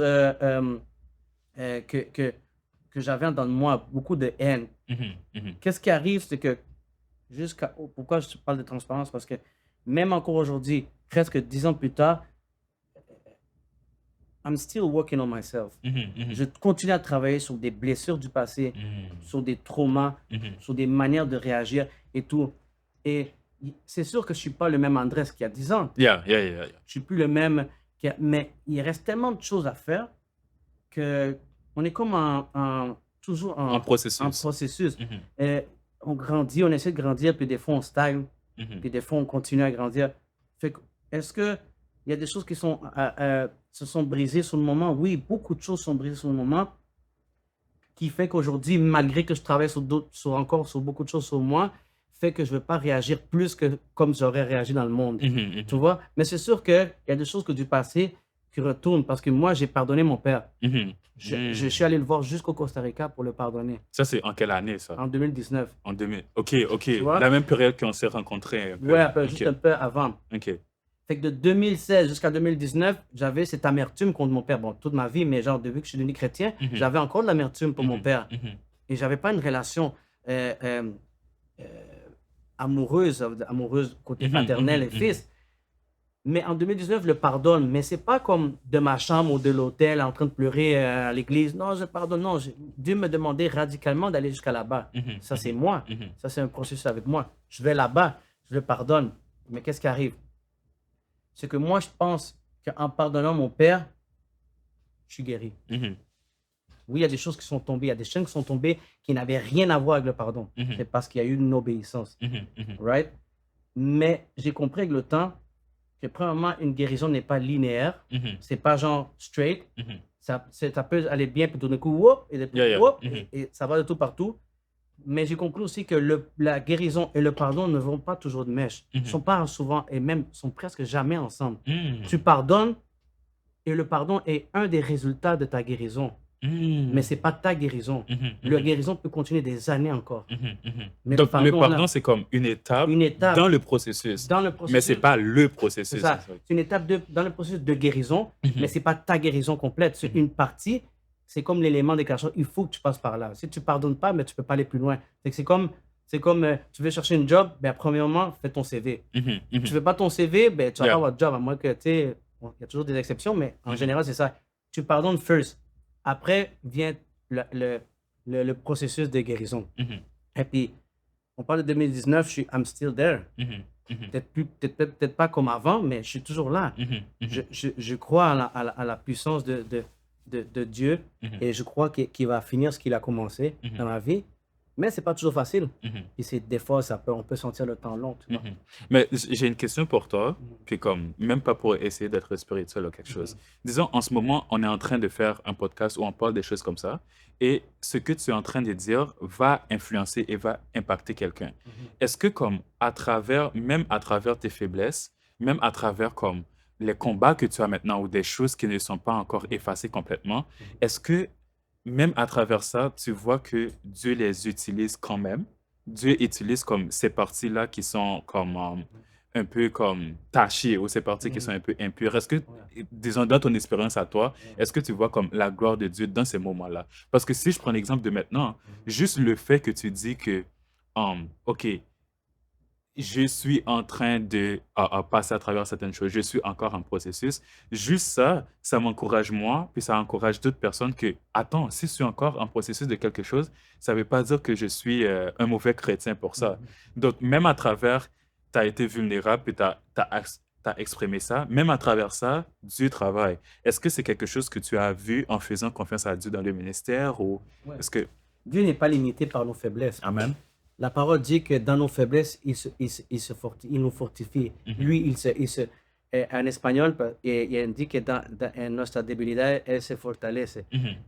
que j'avais dans moi, beaucoup de haine. mhm, mhm. Qu'est-ce qui arrive, c'est que pourquoi je parle de transparence? Parce que même encore aujourd'hui, presque 10 ans plus tard, I'm still working on myself. Je continue à travailler sur des blessures du passé, sur des traumas, sur des manières de réagir et tout. Et c'est sûr que je ne suis pas le même Andrés qu'il y a 10 ans. Yeah. Je ne suis plus le même. Mais il reste tellement de choses à faire qu'on est comme toujours En en processus. processus. On grandit, on essaie de grandir, puis des fois on stagne, puis des fois on continue à grandir. Fait que, est-ce qu'il y a des choses qui se sont brisées sur le moment? Oui, beaucoup de choses sont brisées sur le moment, qui fait qu'aujourd'hui, malgré que je travaille sur beaucoup de choses sur moi, fait que je ne veux pas réagir plus que comme j'aurais réagi dans le monde. Tu vois? Mais c'est sûr qu'il y a des choses que du passé qui retournent, parce que moi, j'ai pardonné mon père. Je suis allé le voir jusqu'au Costa Rica pour le pardonner. Ça, c'est en quelle année, ça? En 2019. En 2000. OK. vois? La même période qu'on s'est rencontrés. Ouais, juste un peu avant. OK. Fait que de 2016 jusqu'à 2019, j'avais cette amertume contre mon père. Bon, toute ma vie, mais genre, depuis que je suis devenu chrétien, j'avais encore de l'amertume pour mon père. Et j'avais pas une relation amoureuse côté paternel et fils. Mais en 2019, je le pardonne. Mais c'est pas comme de ma chambre ou de l'hôtel en train de pleurer à l'église. Non, je pardonne. Non, Dieu me demandait radicalement d'aller jusqu'à là-bas. Ça, c'est moi. Ça, c'est un processus avec moi. Je vais là-bas, je le pardonne. Mais qu'est-ce qui arrive? C'est que moi, je pense qu'en pardonnant mon père, je suis guéri. Oui, il y a des choses qui sont tombées, il y a des chaînes qui sont tombées qui n'avaient rien à voir avec le pardon. C'est parce qu'il y a eu une obéissance. Right? Mais j'ai compris avec le temps que, premièrement, une guérison n'est pas linéaire. C'est pas genre straight. Ça peut aller bien, puis tout d'un coup, whoop, et ça va de tout partout. Mais j'ai compris aussi que la guérison et le pardon ne vont pas toujours de mèche. Ils ne sont pas souvent, et même sont presque jamais ensemble. Tu pardonnes et le pardon est un des résultats de ta guérison. Mais ce n'est pas ta guérison. La guérison peut continuer des années encore. Mais donc, le pardon, c'est comme une étape dans le processus. Mais ce n'est pas le processus. C'est une étape dans le processus de guérison, mais ce n'est pas ta guérison complète. C'est une partie. C'est comme l'élément déclencheur. Il faut que tu passes par là. Si tu ne pardonnes pas, mais tu ne peux pas aller plus loin. C'est comme tu veux chercher un job, ben, premièrement, fais ton CV. Tu ne fais pas ton CV, ben, tu vas pas avoir de job. À moins que, tu sais, il y a toujours des exceptions, mais en général, c'est ça. Tu pardonnes first. Après vient le processus de guérison. Et puis, on parle de 2019, I'm still there. Peut-être pas comme avant, mais je suis toujours là. Je crois à la puissance de Dieu et je crois qu'il va finir ce qu'il a commencé dans ma vie. Mais ce n'est pas toujours facile. Puis des fois, on peut sentir le temps long. Tu vois? Mais j'ai une question pour toi, puis comme, même pas pour essayer d'être spirituel ou quelque chose. Disons, en ce moment, on est en train de faire un podcast où on parle des choses comme ça, et ce que tu es en train de dire va influencer et va impacter quelqu'un. Est-ce que comme, même à travers tes faiblesses, même à travers comme les combats que tu as maintenant ou des choses qui ne sont pas encore effacées complètement, est-ce que même à travers ça, tu vois que Dieu les utilise quand même? Dieu utilise comme ces parties-là qui sont comme un peu comme tachées ou ces parties qui sont un peu impures. Est-ce que, disons, dans ton expérience à toi, est-ce que tu vois comme la gloire de Dieu dans ces moments-là? Parce que si je prends l'exemple de maintenant, juste le fait que tu dis que, OK, je suis en train de passer à travers certaines choses, je suis encore en processus. Juste ça m'encourage moi, puis ça encourage d'autres personnes que, attends, si je suis encore en processus de quelque chose, ça ne veut pas dire que je suis un mauvais chrétien pour ça. Donc, même à travers, tu as été vulnérable, puis tu as exprimé ça, même à travers ça, Dieu travaille. Est-ce que c'est quelque chose que tu as vu en faisant confiance à Dieu dans le ministère ou est-ce que... Dieu n'est pas limité par nos faiblesses. Amen. La parole dit que dans nos faiblesses, il nous fortifie. Lui, en espagnol, il dit que dans nuestra debilidad, él se fortalece.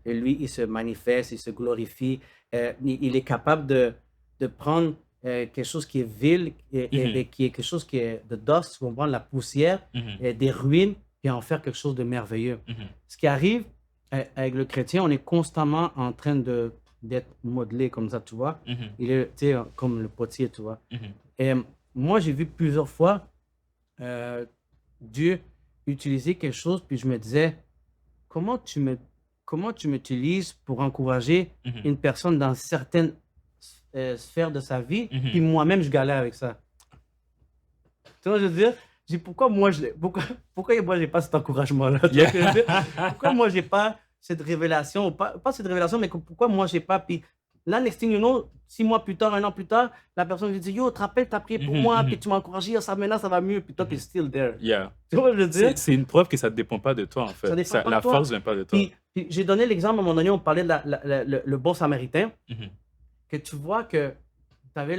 Et lui, il se manifeste, il se glorifie. Il est capable de prendre quelque chose qui est vil et qui est quelque chose qui est de dust, on prend la poussière, des ruines, et en faire quelque chose de merveilleux. Ce qui arrive avec le chrétien, on est constamment en train d'être modelé comme ça, tu vois. Il est, tu sais, comme le potier, tu vois. Et moi, j'ai vu plusieurs fois Dieu utiliser quelque chose, puis je me disais, comment tu m'utilises pour encourager une personne dans certaines sphères de sa vie, puis moi-même, je galère avec ça. Tu vois, je veux dire, J'ai dit, pourquoi moi, j'ai pas cet encouragement-là? Yeah. Pourquoi moi, j'ai pas cette révélation? Pas cette révélation, mais pourquoi moi, j'ai pas. Puis là, next thing you know, 6 mois plus tard, 1 an plus tard, la personne lui dit, yo, te rappelles, t'as prié pour moi, puis tu m'as encouragé, ça, maintenant, ça va mieux, puis toi, t'es still there. Yeah. Tu vois ce que je veux dire? C'est une preuve que ça ne dépend pas de toi, en fait. Ça dépend pas La de toi. force ne vient pas de toi. Puis j'ai donné l'exemple, à un moment donné, on parlait de le bon samaritain, Mhm. que tu vois que tu avais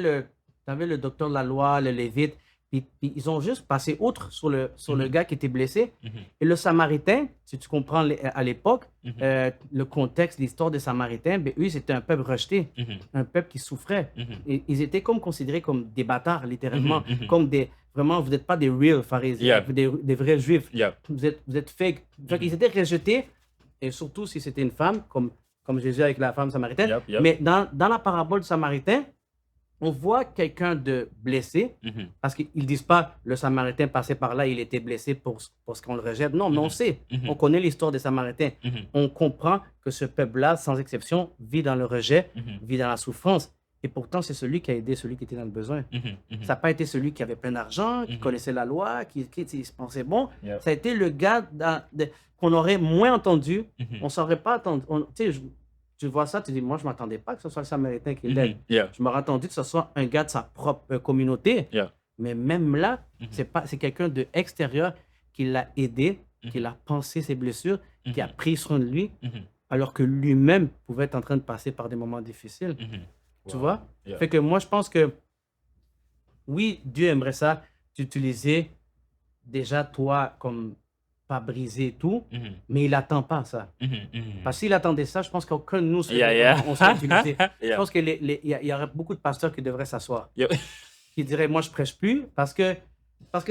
le docteur de la loi, le lévite, puis ils ont juste passé outre sur le gars qui était blessé. Mhm. Et le samaritain, si tu comprends à l'époque, Mhm. le contexte, l'histoire des samaritains, ben, eux, c'était un peuple rejeté, Mhm. un peuple qui souffrait. Mhm. Et ils étaient comme considérés comme des bâtards, littéralement, Mhm, mhm. comme vraiment, vous n'êtes pas des real pharisiens, Yeah. des vrais juifs. Yeah. Vous êtes fake. Donc, ils étaient rejetés, et surtout si c'était une femme, comme Jésus avec la femme samaritaine. Yep. Mais dans la parabole du samaritain, on voit quelqu'un de blessé, Mhm. parce qu'ils ne disent pas le samaritain passait par là, il était blessé pour ce qu'on le rejette. Non, mais on sait, Mhm. on connaît l'histoire des samaritains. Mhm. On comprend que ce peuple-là, sans exception, vit dans le rejet, Mhm. vit dans la souffrance. Et pourtant, c'est celui qui a aidé celui qui était dans le besoin. Mhm. Mhm. Ça n'a pas été celui qui avait plein d'argent, qui Mhm. connaissait la loi, qui se pensait bon. Yeah. Ça a été le gars qu'on aurait moins entendu. Mhm. On ne saurait pas attendre. Tu sais, tu vois ça, tu dis, moi, je ne m'attendais pas que ce soit le Samaritain qui l'aide. Mhm. Yeah. Je m'aurais attendu que ce soit un gars de sa propre communauté. Yeah. Mais même là, Mhm. c'est quelqu'un de extérieur qui l'a aidé, Mhm. qui l'a pensé ses blessures, qui a Mhm. pris soin de lui, Mhm. alors que lui-même pouvait être en train de passer par des moments difficiles. Mhm. Tu Wow. vois? Yeah. Fait que moi, je pense que oui, Dieu aimerait ça, d'utiliser déjà toi comme pas briser et tout, Mhm. mais il n'attend pas ça. Mhm. Mhm. Parce qu'il attendait ça, je pense qu'aucun de nous serait, Yeah. on serait utilisé. Je Yeah. pense qu'il y aurait beaucoup de pasteurs qui devraient s'asseoir, Yeah. qui diraient, moi, je prêche plus, parce que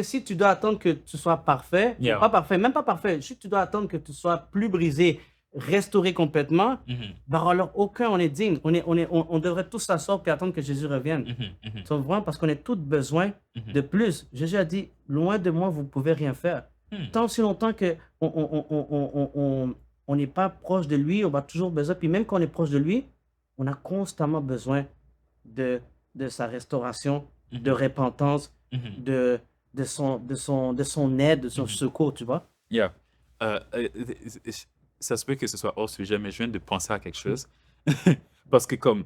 si tu dois attendre que tu sois parfait, ou Yeah. pas parfait, même pas parfait, si tu dois attendre que tu sois plus brisé, restauré complètement, Mhm. ben alors aucun on est digne. On devrait tous s'asseoir et attendre que Jésus revienne. Mhm. Mhm. Tu vois, parce qu'on a tous besoin Mhm. de plus. Jésus a dit, loin de moi, vous ne pouvez rien faire. Mhm. Tant si longtemps que on n'est pas proche de lui, on va toujours besoin. Puis même quand on est proche de lui, on a constamment besoin de sa restauration, de Mhm. repentance, Mhm. de son aide, de son Mhm. secours, tu vois. Yeah. Ça se peut que ce soit hors sujet, mais je viens de penser à quelque chose. Parce que comme,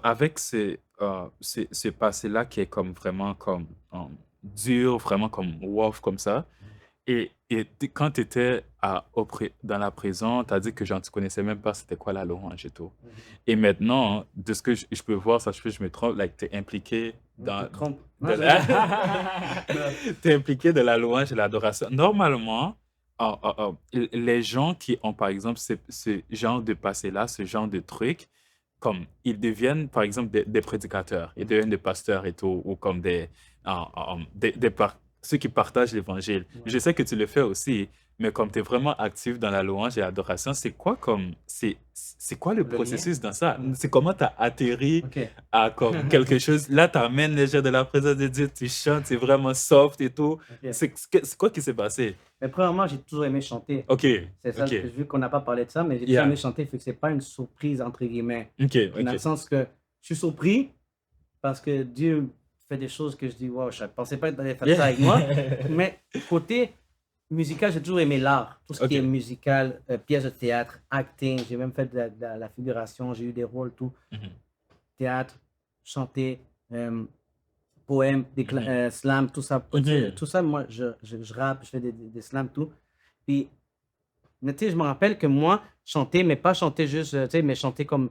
avec ce passé-là qui est comme vraiment comme dur, vraiment comme wow, comme ça, et quand tu étais dans la prison, tu as dit que genre, tu connaissais même pas c'était quoi la louange et tout. Et maintenant, de ce que je peux voir, ça se peut que je me trompe, like, tu es impliqué dans... Non, T'es impliqué de la louange et l'adoration. Normalement, les gens qui ont, par exemple, ce genre de passé-là, ce genre de truc, comme ils deviennent, par exemple, des prédicateurs, ils deviennent des pasteurs et tout, ou comme ceux qui partagent l'évangile. Ouais. Je sais que tu le fais aussi, mais comme tu es vraiment actif dans la louange et l'adoration, c'est quoi le processus dans ça? C'est comment tu as atterri OK. à comme quelque chose? Là, tu amènes les gens de la présence de Dieu, tu chantes, c'est vraiment soft et tout. OK. C'est quoi qui s'est passé? Mais premièrement, j'ai toujours aimé chanter. OK. C'est ça, OK. vu qu'on n'a pas parlé de ça, mais j'ai Yeah. toujours aimé chanter, fait que c'est pas une surprise, entre guillemets. OK. Dans le sens que je suis surpris parce que Dieu fait des choses que je dis, wow, je ne pensais pas qu'il allait faire ça avec moi. Mais côté musical, j'ai toujours aimé l'art. Tout ce qui Ok. est musical, pièces de théâtre, acting. J'ai même fait de la figuration, j'ai eu des rôles, tout. Mhm. Théâtre, chanter, poèmes, slams, tout ça. Mhm. Tout ça, moi, je rappe, je fais des slams, tout. Puis, mais tu sais, je me rappelle que moi, chanter, mais pas chanter juste, tu sais, mais chanter comme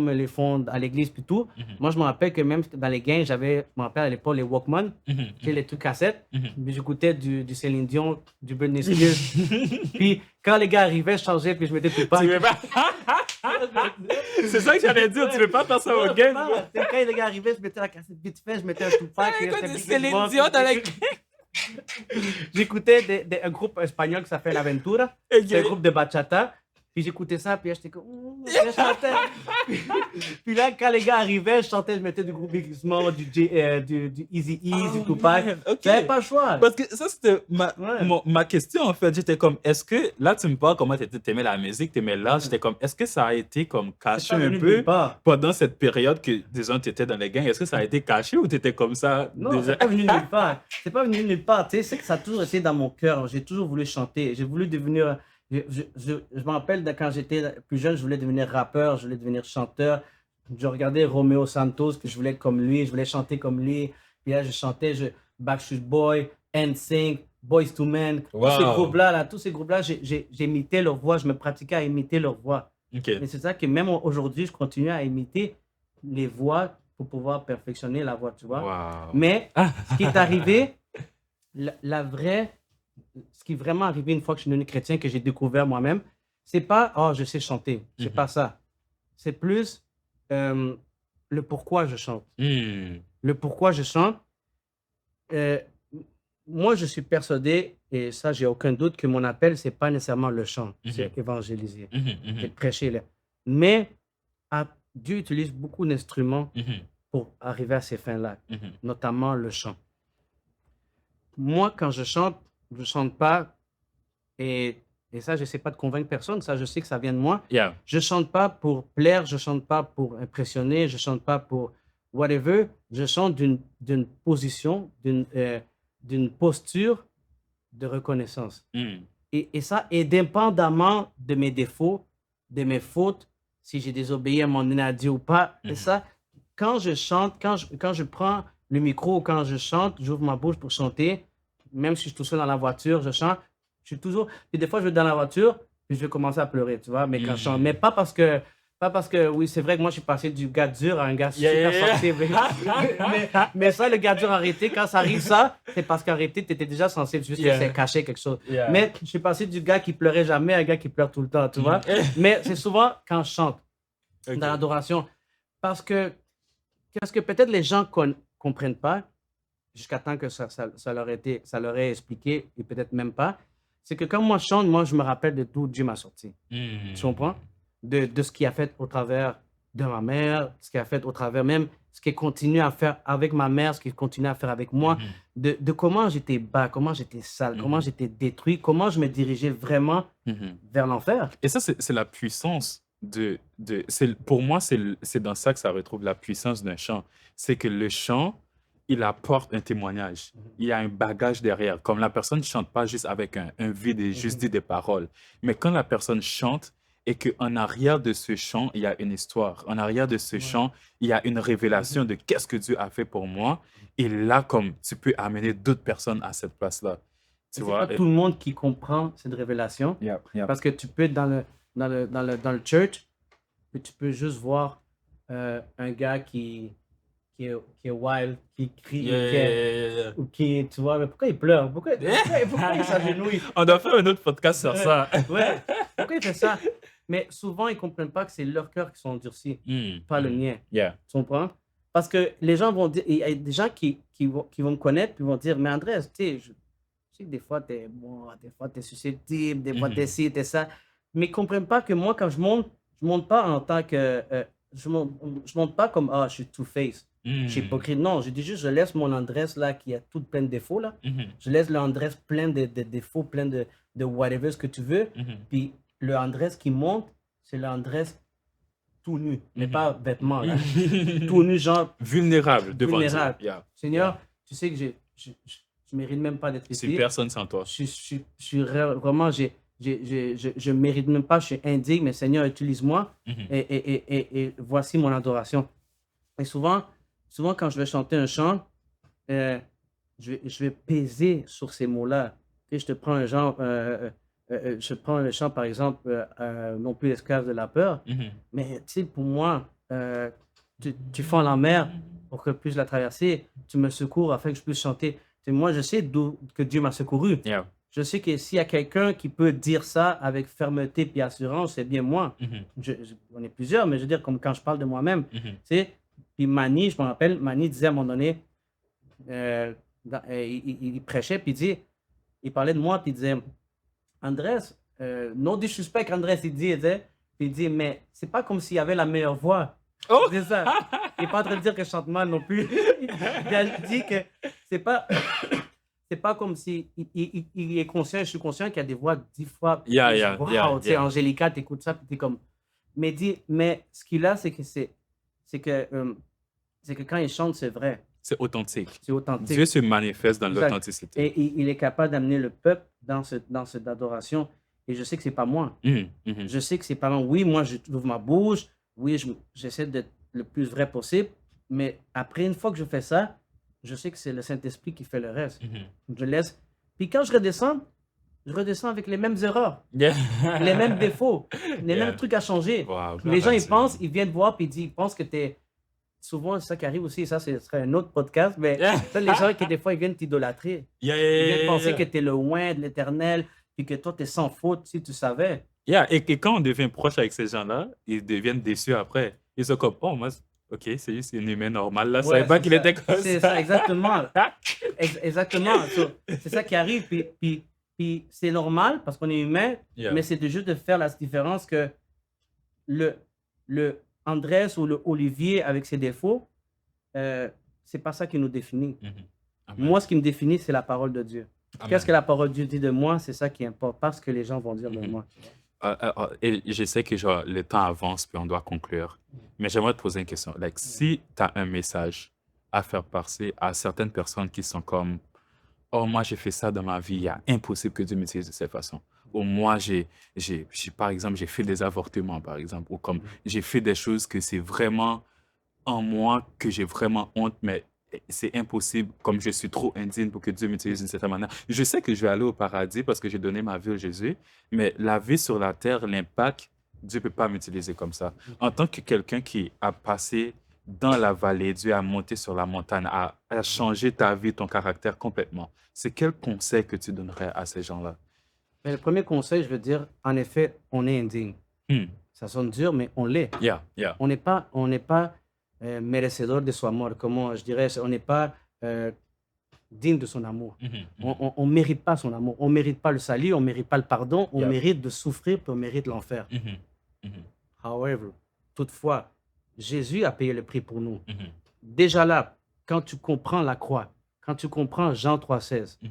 les font à l'église puis tout. Mhm. Moi, je me rappelle que même dans les gains, je me rappelle à l'époque les Walkman, Mhm. tu sais, les trucs cassettes. Mhm. Puis j'écoutais du Céline Dion, du Britney Spears. Puis quand les gars arrivaient, je changeais puis je mettais tout pas. Tu veux pas? C'est ça que j'allais dire, tu veux pas faire ça au game? Quand les gars arrivaient, je mettais la cassette vite fait, je mettais un Tupac. Céline Dion dans la... J'écoutais un groupe espagnol qui s'appelle Aventura. C'est un groupe de bachata. Puis j'écoutais ça, puis là, j'étais comme... Puis là, je chantais. Puis là, quand les gars arrivaient, je chantais, je mettais du groupe Big Small, du Easy Ease, du Tupac. man, ok. J'avais pas le choix. Parce que ça, c'était Ouais. ma question, en fait. J'étais comme, est-ce que, là, tu me parles comment t'aimais la musique, t'aimais l'art. J'étais comme, est-ce que ça a été comme C'est caché pas un venu de peu nulle part. pendant cette période que, disons, tu étais dans les gangs? Est-ce que ça a été caché ou tu étais comme ça Non, déjà? c'est pas venu de nulle part. C'est pas venu de nulle part. Tu sais, c'est que ça a toujours été dans mon cœur. J'ai toujours voulu chanter. J'ai voulu devenir... Je me rappelle de quand j'étais plus jeune, je voulais devenir rappeur, je voulais devenir chanteur. Je regardais Romeo Santos, que je voulais être comme lui, je voulais chanter comme lui. Puis là, je chantais Backstreet Boy, NSYNC, Boyz II Men, tous ces Wow. groupes-là, j'imitais leur voix, je me pratiquais à imiter leur voix. OK. Et c'est ça que même aujourd'hui, je continue à imiter les voix pour pouvoir perfectionner la voix, tu vois. Wow. Mais ce qui est arrivé, ce qui est vraiment arrivé une fois que je suis devenu chrétien, que j'ai découvert moi-même, c'est pas « oh, je sais chanter ». C'est pas ça. C'est plus le pourquoi je chante. Le pourquoi je chante. Moi, je suis persuadé, et ça, j'ai aucun doute, que mon appel, c'est pas nécessairement le chant, c'est évangéliser, c'est prêcher. Là. Mais Dieu utilise beaucoup d'instruments pour arriver à ces fins-là, notamment le chant. Moi, quand je chante pas, et ça, je ne sais pas de convaincre personne, ça, je sais que ça vient de moi. Yeah. Je ne chante pas pour plaire, je ne chante pas pour impressionner, je ne chante pas pour whatever. Je chante d'une position, d'une posture de reconnaissance. Et ça, indépendamment de mes défauts, de mes fautes, si j'ai désobéi à mon Dieu ou pas. Et ça, quand je chante, quand je prends le micro, quand je chante, j'ouvre ma bouche pour chanter, même si je suis tout seul dans la voiture, je chante, je suis toujours... Puis des fois, je vais dans la voiture, puis je vais commencer à pleurer, tu vois, mais quand je chante. Mais pas parce que, oui, c'est vrai que moi, je suis passé du gars dur à un gars super sensible. mais ça, le gars dur arrêté, quand ça arrive ça, c'est parce qu'arrêté, tu étais déjà sensible, juste que c'est caché quelque chose. Mais je suis passé du gars qui pleurait jamais à un gars qui pleure tout le temps, tu vois. Mais c'est souvent quand je chante, dans l'adoration. Parce que peut-être les gens comprennent pas, jusqu'à temps que ça leur ait expliqué, et peut-être même pas, c'est que quand moi je chante, moi je me rappelle de d'où Dieu m'a sorti. Tu comprends? De ce qu'il a fait au travers de ma mère, ce qu'il a fait au travers même, ce qu'il continue à faire avec ma mère, ce qu'il continue à faire avec moi, de comment j'étais bas, comment j'étais sale, comment j'étais détruit, comment je me dirigeais vraiment vers l'enfer. Et ça, c'est la puissance pour moi, c'est dans ça que ça retrouve la puissance d'un chant. C'est que le chant, il apporte un témoignage. Il y a un bagage derrière. Comme la personne ne chante pas juste avec un vide et juste dit des paroles. Mais quand la personne chante et qu'en arrière de ce chant, il y a une histoire. En arrière de ce chant, il y a une révélation de qu'est-ce que Dieu a fait pour moi. Et là, comme tu peux amener d'autres personnes à cette place-là. C'est pas tout le monde qui comprend cette révélation. Parce que tu peux être dans le church, puis tu peux juste voir un gars qui est wild, qui crie, ou qui, tu vois, mais pourquoi il pleure? Pourquoi il s'agenouille? On doit faire un autre podcast sur ça. Ouais, pourquoi il fait ça? Mais souvent, ils ne comprennent pas que c'est leur cœur qui sont endurcis, pas le mien. Tu comprends? Parce que les gens vont dire, il y a des gens qui vont me connaître, puis vont dire, mais Andrés, tu sais, je sais que des fois, tu es susceptible, des fois, tu es ci, tu es ça. Mais ils ne comprennent pas que moi, quand je monte pas en tant que... je monte pas comme, je suis two-face. Je suis hypocrite. Non, je dis juste, je laisse mon Andrés là, qui a tout plein de défauts là. Je laisse le Andrés plein de défauts, plein de whatever, ce que tu veux. Puis le Andrés qui monte, c'est le Andrés tout nu, mais pas vêtements là. Tout nu, genre... Vulnérable devant Dieu. Seigneur, tu sais que je mérite même pas d'être ici. C'est personne sans toi. Je suis vraiment... Je ne mérite même pas, je suis indigne, mais Seigneur, utilise-moi et voici mon adoration. Et souvent, quand je vais chanter un chant, je vais peser sur ces mots-là. Et je te prends un genre, je prends le chant, par exemple, non plus esclave de la peur, mais tu sais, pour moi, tu fends la mer pour que je puisse la traverser, tu me secours afin que je puisse chanter. Moi, je sais d'où que Dieu m'a secouru. Je sais que s'il y a quelqu'un qui peut dire ça avec fermeté et assurance, c'est bien moi. On est plusieurs, mais je veux dire, comme quand je parle de moi-même. Puis Manny, je me rappelle, Manny disait à un moment donné, il prêchait, puis il parlait de moi, puis il disait, Andrés, no disrespect, Andrés, il dit, mais c'est pas comme s'il y avait la meilleure voix. Oh! C'est ça. Il n'est pas en train de dire que je chante mal non plus. Il a dit que c'est pas, c'est pas comme si il est conscient, je suis conscient qu'il y a des voix 10 fois plus. Yeah, Wow, tu sais, yeah. Angélica, t'écoutes ça, puis t'es comme. Mais ce qu'il a, c'est que quand il chante, c'est vrai, C'est authentique. c'est authentique. Dieu se manifeste dans Exact. l'authenticité. Et il est capable d'amener le peuple dans cette adoration. Et je sais que c'est pas moi. Je sais que c'est pas moi. Oui, moi, je ouvre ma bouche. Oui, j'essaie d'être le plus vrai possible. Mais après, une fois que je fais ça, je sais que c'est le Saint-Esprit qui fait le reste. Je laisse. Puis quand je redescends avec les mêmes erreurs, Yeah. les mêmes défauts, les Yeah. mêmes trucs à changer. Wow, Les gens, gloire à ils Dieu. pensent, ils viennent voir, puis ils pensent que t'es. Souvent, c'est ça qui arrive aussi, ça, ce serait un autre podcast, mais ça, les gens qui, des fois, ils viennent t'idolâtrer. Yeah, Ils viennent penser yeah. que tu es le loin de l'éternel, puis que toi, tu es sans faute, si tu savais. Yeah, et quand on devient proche avec ces gens-là, ils deviennent déçus après. Ils sont comme, oh, moi, ok, c'est juste une humain normal, là, je savais pas c'est qu'il ça. était comme C'est ça. ça, exactement. Exactement. So, c'est ça qui arrive, puis c'est normal parce qu'on est humain, Yeah. mais c'est juste de faire la différence que le Andrés ou le Olivier avec ses défauts, c'est pas ça qui nous définit. Amen. Moi, ce qui me définit, c'est la parole de Dieu. Amen. Qu'est-ce que la parole de Dieu dit de moi? C'est ça qui importe, pas ce que les gens vont dire de moi. Et je sais que genre, le temps avance, puis on doit conclure. Mais j'aimerais te poser une question. Like, si tu as un message à faire passer à certaines personnes qui sont comme, oh, moi, j'ai fait ça dans ma vie, il est impossible que Dieu m'utilise de cette façon. Ou moi, par exemple, j'ai fait des avortements, par exemple. Ou comme, j'ai fait des choses que c'est vraiment en moi, que j'ai vraiment honte, mais c'est impossible, comme je suis trop indigne pour que Dieu m'utilise d'une certaine manière. Je sais que je vais aller au paradis parce que j'ai donné ma vie à Jésus, mais la vie sur la terre, l'impact, Dieu ne peut pas m'utiliser comme ça. En tant que quelqu'un qui a passé dans la vallée, Dieu a monté sur la montagne, a changé ta vie, ton caractère complètement. C'est quel conseil que tu donnerais à ces gens-là? Mais le premier conseil, je veux dire, en effet, on est indigne. Ça sonne dur, mais on l'est. Yeah. On n'est pas merecedor de su amor. Comment je dirais, on n'est pas digne de son amour. On ne mérite pas son amour. On ne mérite pas le salut, on ne mérite pas le pardon. On Yeah. mérite de souffrir, puis on mérite l'enfer. However, toutefois, Jésus a payé le prix pour nous. Déjà là, quand tu comprends la croix, quand tu comprends Jean 3,16, tu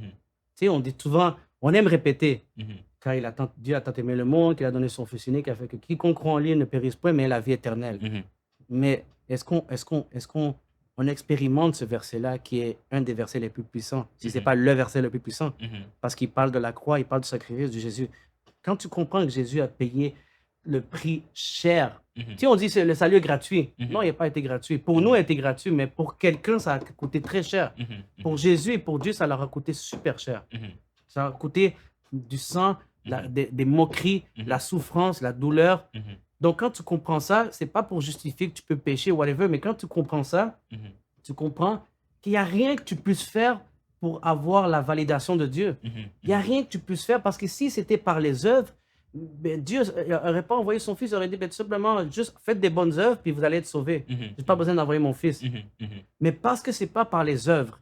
sais, on dit souvent, on aime répéter, car Dieu a tant aimé le monde, qu'il a donné son Fils unique, afin que quiconque croit en lui ne périsse point, mais ait la vie éternelle. Mais est-ce qu'on expérimente ce verset-là, qui est un des versets les plus puissants, si ce n'est pas le verset le plus puissant, parce qu'il parle de la croix, il parle du sacrifice de Jésus. Quand tu comprends que Jésus a payé le prix cher, tu sais, on dit que le salut est gratuit. Non, il n'a pas été gratuit. Pour nous, il a été gratuit, mais pour quelqu'un, ça a coûté très cher. Pour Jésus et pour Dieu, ça leur a coûté super cher. Ça a coûté du sang, des moqueries, la souffrance, la douleur. Donc, quand tu comprends ça, c'est pas pour justifier que tu peux pécher, whatever, mais quand tu comprends ça, tu comprends qu'il n'y a rien que tu puisses faire pour avoir la validation de Dieu. Il n'y a rien que tu puisses faire, parce que si c'était par les œuvres, ben Dieu n'aurait pas envoyé son Fils, il aurait dit, ben, tout simplement, juste faites des bonnes œuvres, puis vous allez être sauvés. Je n'ai pas besoin d'envoyer mon Fils. Mais parce que ce n'est pas par les œuvres,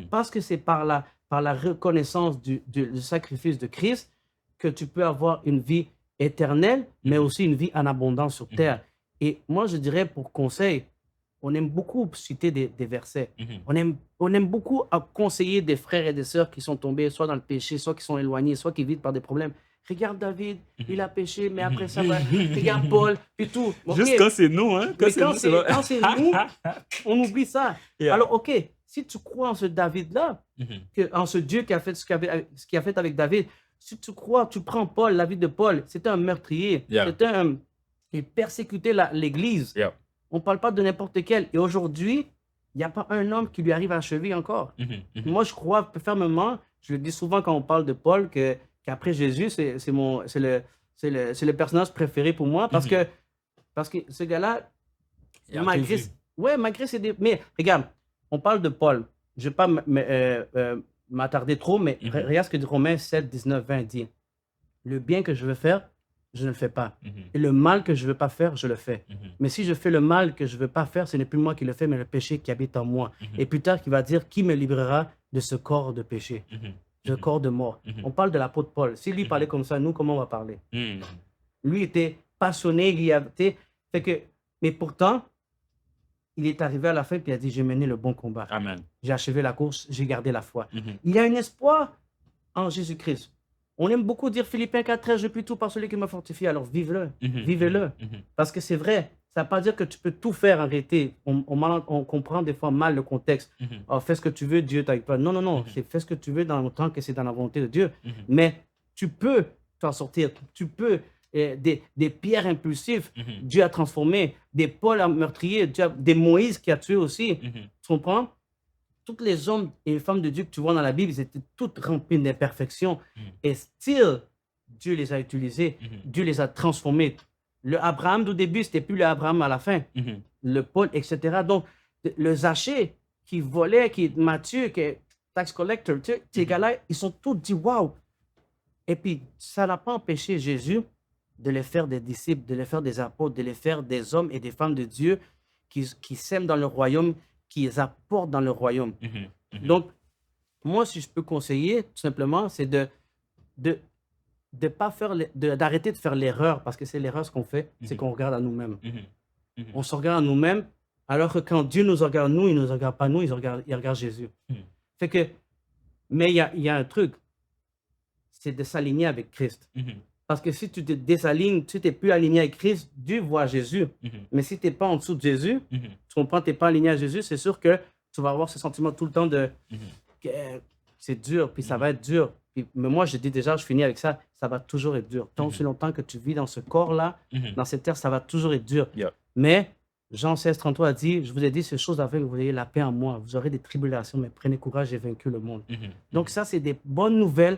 parce que c'est par la reconnaissance du sacrifice de Christ que tu peux avoir une vie éternelle, mais aussi une vie en abondance sur terre. Et moi, je dirais pour conseil, on aime beaucoup citer des versets. On aime beaucoup conseiller des frères et des sœurs qui sont tombés soit dans le péché, soit qui sont éloignés, soit qui vivent par des problèmes. Regarde David, il a péché, mais après ça, regarde Paul, puis tout. Okay. Juste quand c'est nous, hein? Quand c'est nous, on oublie ça. Yeah. Alors, OK, si tu crois en ce David-là, en ce Dieu qui a fait ce qu'il a fait avec David, si tu crois, tu prends Paul, la vie de Paul, c'était un meurtrier, il persécutait l'Église. On ne parle pas de n'importe quel. Et aujourd'hui, il n'y a pas un homme qui lui arrive à la cheville encore. Moi, je crois fermement, je le dis souvent quand on parle de Paul, qu'après Jésus, c'est le personnage préféré pour moi, parce que ce gars-là, malgré ses... Mais regarde, on parle de Paul. Je ne vais pas m'attarder trop, mais regarde ce que dit Romains 7, 19, 20 dit. Le bien que je veux faire, je ne le fais pas. Et le mal que je ne veux pas faire, je le fais. Mais si je fais le mal que je ne veux pas faire, ce n'est plus moi qui le fais, mais le péché qui habite en moi. Et plus tard, il va dire, qui me libérera de ce corps de péché? le corps de mort. On parle de l'apôtre Paul. Si lui parlait comme ça, nous, comment on va parler? Lui était passionné, il y avait... Fait que, mais pourtant, il est arrivé à la fin et il a dit, j'ai mené le bon combat. Amen. J'ai achevé la course, j'ai gardé la foi. Il y a un espoir en Jésus-Christ. On aime beaucoup dire Philippiens 4:13, je puis tout par celui qui m'a fortifié. Alors vivez-le, vivez-le. Parce que c'est vrai, ça ne veut pas dire que tu peux tout faire en réalité. On comprend des fois mal le contexte. Oh, fais ce que tu veux, Dieu t'aide pas. Non, non, non, c'est fais ce que tu veux dans le temps que c'est dans la volonté de Dieu. Mais tu peux t'en sortir, tu peux... des pierres impulsives, Dieu a transformé, des Paul meurtriers, des Moïse qui a tué aussi. Tu comprends? Tous les hommes et les femmes de Dieu que tu vois dans la Bible, ils étaient tous remplis d'imperfections. Et still, Dieu les a utilisés, Dieu les a transformés. Le Abraham du début, ce n'était plus le Abraham à la fin. Le Paul, etc. Donc, le Zachée qui volait, qui est Matthieu, qui est tax collector, ces gars-là, ils sont tous dit waouh. Et puis, ça n'a pas empêché Jésus de les faire des disciples, de les faire des apôtres, de les faire des hommes et des femmes de Dieu qui sèment dans le royaume, qui apportent dans le royaume. Donc, moi, si je peux conseiller, tout simplement, c'est d'arrêter de faire l'erreur, parce que c'est l'erreur ce qu'on fait, c'est qu'on regarde à nous-mêmes. On se regarde à nous-mêmes, alors que quand Dieu nous regarde, nous, il ne nous regarde pas nous, il regarde Jésus. Fait que, mais il y a un truc, c'est de s'aligner avec Christ. Parce que si tu te désalignes, tu n'es plus aligné avec Christ, Dieu voit Jésus. Mais si tu n'es pas en dessous de Jésus, tu comprends, tu n'es pas aligné à Jésus, c'est sûr que tu vas avoir ce sentiment tout le temps de que c'est dur, puis ça va être dur. Mais moi, je dis déjà, je finis avec ça, ça va toujours être dur. Tant aussi longtemps que tu vis dans ce corps-là, dans cette terre, ça va toujours être dur. Mais Jean 16:33 a dit, je vous ai dit ces choses afin que vous ayez la paix en moi. Vous aurez des tribulations, mais prenez courage, j'ai vaincu le monde. Donc ça, c'est des bonnes nouvelles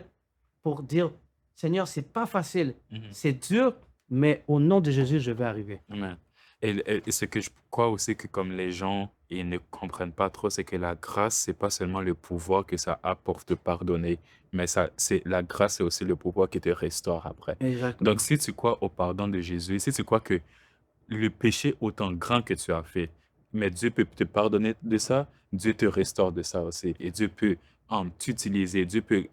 pour dire, Seigneur, c'est pas facile, c'est dur, mais au nom de Jésus, je vais arriver. Amen. Et ce que je crois aussi que comme les gens ils ne comprennent pas trop, c'est que la grâce, c'est pas seulement le pouvoir que ça a pour te pardonner, mais la grâce, c'est aussi le pouvoir qui te restaure après. Exactement. Donc, si tu crois au pardon de Jésus, si tu crois que le péché autant grand que tu as fait, mais Dieu peut te pardonner de ça, Dieu te restaure de ça aussi. Et Dieu peut t'utiliser, Dieu peut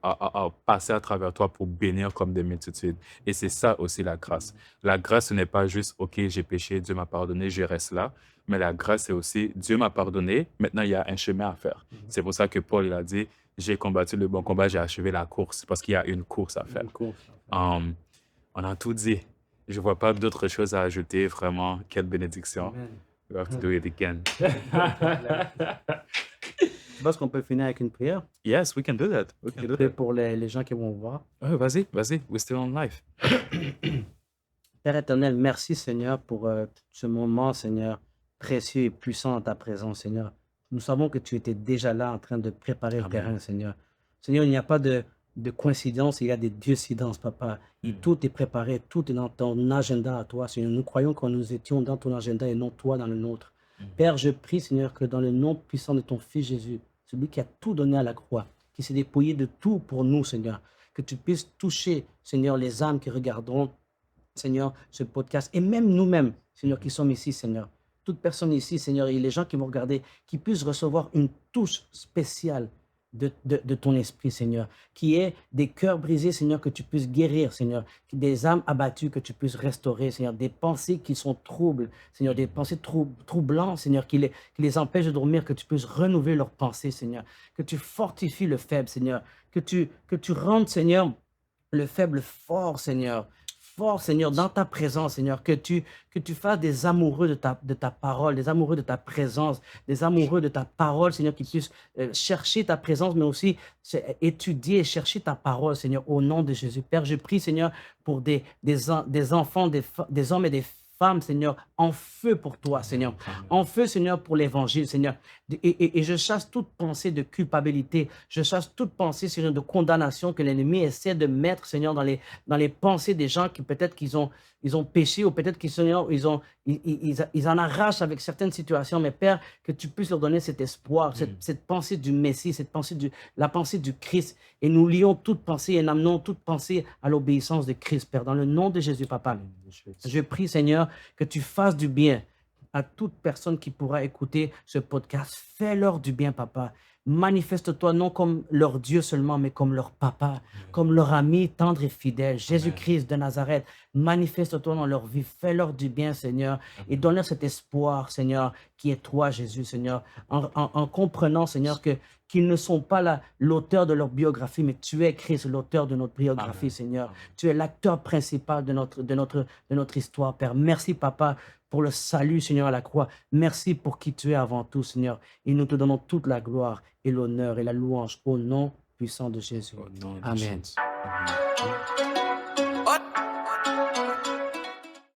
passer à travers toi pour bénir comme des multitudes. Et c'est ça aussi la grâce. La grâce, ce n'est pas juste, OK, j'ai péché, Dieu m'a pardonné, je reste là. Mais la grâce, c'est aussi, Dieu m'a pardonné, maintenant il y a un chemin à faire. C'est pour ça que Paul il a dit, j'ai combattu le bon combat, j'ai achevé la course, parce qu'il y a une course à faire. On a tout dit. Je ne vois pas d'autre chose à ajouter, vraiment. Quelle bénédiction. Amen. We have to do it again. Je pense qu'on peut finir avec une prière. Yes, we can do that. We can do Prière that. pour les gens qui vont voir. Oh, vas-y. We're still on live. Père éternel, merci Seigneur pour ce moment, Seigneur, précieux et puissant dans ta présence, Seigneur. Nous savons que tu étais déjà là en train de préparer le Amen. terrain, Seigneur. Seigneur, il n'y a pas de coïncidence, il y a des diocidences, Papa. Et tout est préparé, tout est dans ton agenda à toi, Seigneur. Nous croyons que nous étions dans ton agenda et non toi dans le nôtre. Père, je prie, Seigneur, que dans le nom puissant de ton Fils Jésus, celui qui a tout donné à la croix, qui s'est dépouillé de tout pour nous, Seigneur, que tu puisses toucher, Seigneur, les âmes qui regarderont, Seigneur, ce podcast, et même nous-mêmes, Seigneur, qui sommes ici, Seigneur. Toute personne ici, Seigneur, et les gens qui vont regarder, qui puissent recevoir une touche spéciale de ton esprit, Seigneur, qui est des cœurs brisés, Seigneur, que tu puisses guérir, Seigneur, des âmes abattues que tu puisses restaurer, Seigneur, des pensées qui sont troubles, Seigneur, des pensées troublantes, Seigneur, qui les empêchent de dormir, que tu puisses renouveler leurs pensées, Seigneur, que tu fortifies le faible, Seigneur, que tu rendes, Seigneur, le faible fort, Seigneur, dans ta présence, Seigneur, que tu fasses des amoureux de ta parole, des amoureux de ta présence, des amoureux de ta parole, Seigneur, qui puissent chercher ta présence, mais aussi étudier et chercher ta parole, Seigneur, au nom de Jésus. Père, je prie, Seigneur, pour des enfants, des hommes et des femmes, Seigneur, en feu pour toi, Seigneur. En feu, Seigneur, pour l'évangile, Seigneur. Et je chasse toute pensée de culpabilité. Je chasse toute pensée, Seigneur, de condamnation que l'ennemi essaie de mettre, Seigneur, dans les pensées des gens qui peut-être qu'ils ont péché ou peut-être qu'ils ils en arrachent avec certaines situations. Mais Père, que tu puisses leur donner cet espoir, cette pensée du Messie, la pensée du Christ. Et nous lions toute pensée et amenons toute pensée à l'obéissance de Christ, Père. Dans le nom de Jésus, Papa, je prie, Seigneur, que tu fasses du bien à toute personne qui pourra écouter ce podcast. Fais-leur du bien, Papa. Manifeste-toi non comme leur Dieu seulement, mais comme leur papa, comme leur ami tendre et fidèle. Jésus-Christ de Nazareth, manifeste-toi dans leur vie. Fais-leur du bien, Seigneur, et donne-leur cet espoir, Seigneur, qui est toi, Jésus, Seigneur, en comprenant, Seigneur, qu'ils ne sont pas l'auteur de leur biographie, mais tu es Christ, l'auteur de notre biographie, Amen. Seigneur. Tu es l'acteur principal de notre histoire, Père. Merci, Papa, pour le salut, Seigneur, à la croix. Merci pour qui tu es avant tout, Seigneur. Et nous te donnons toute la gloire et l'honneur et la louange au nom puissant de Jésus. Au nom de Amen. Jésus. Amen.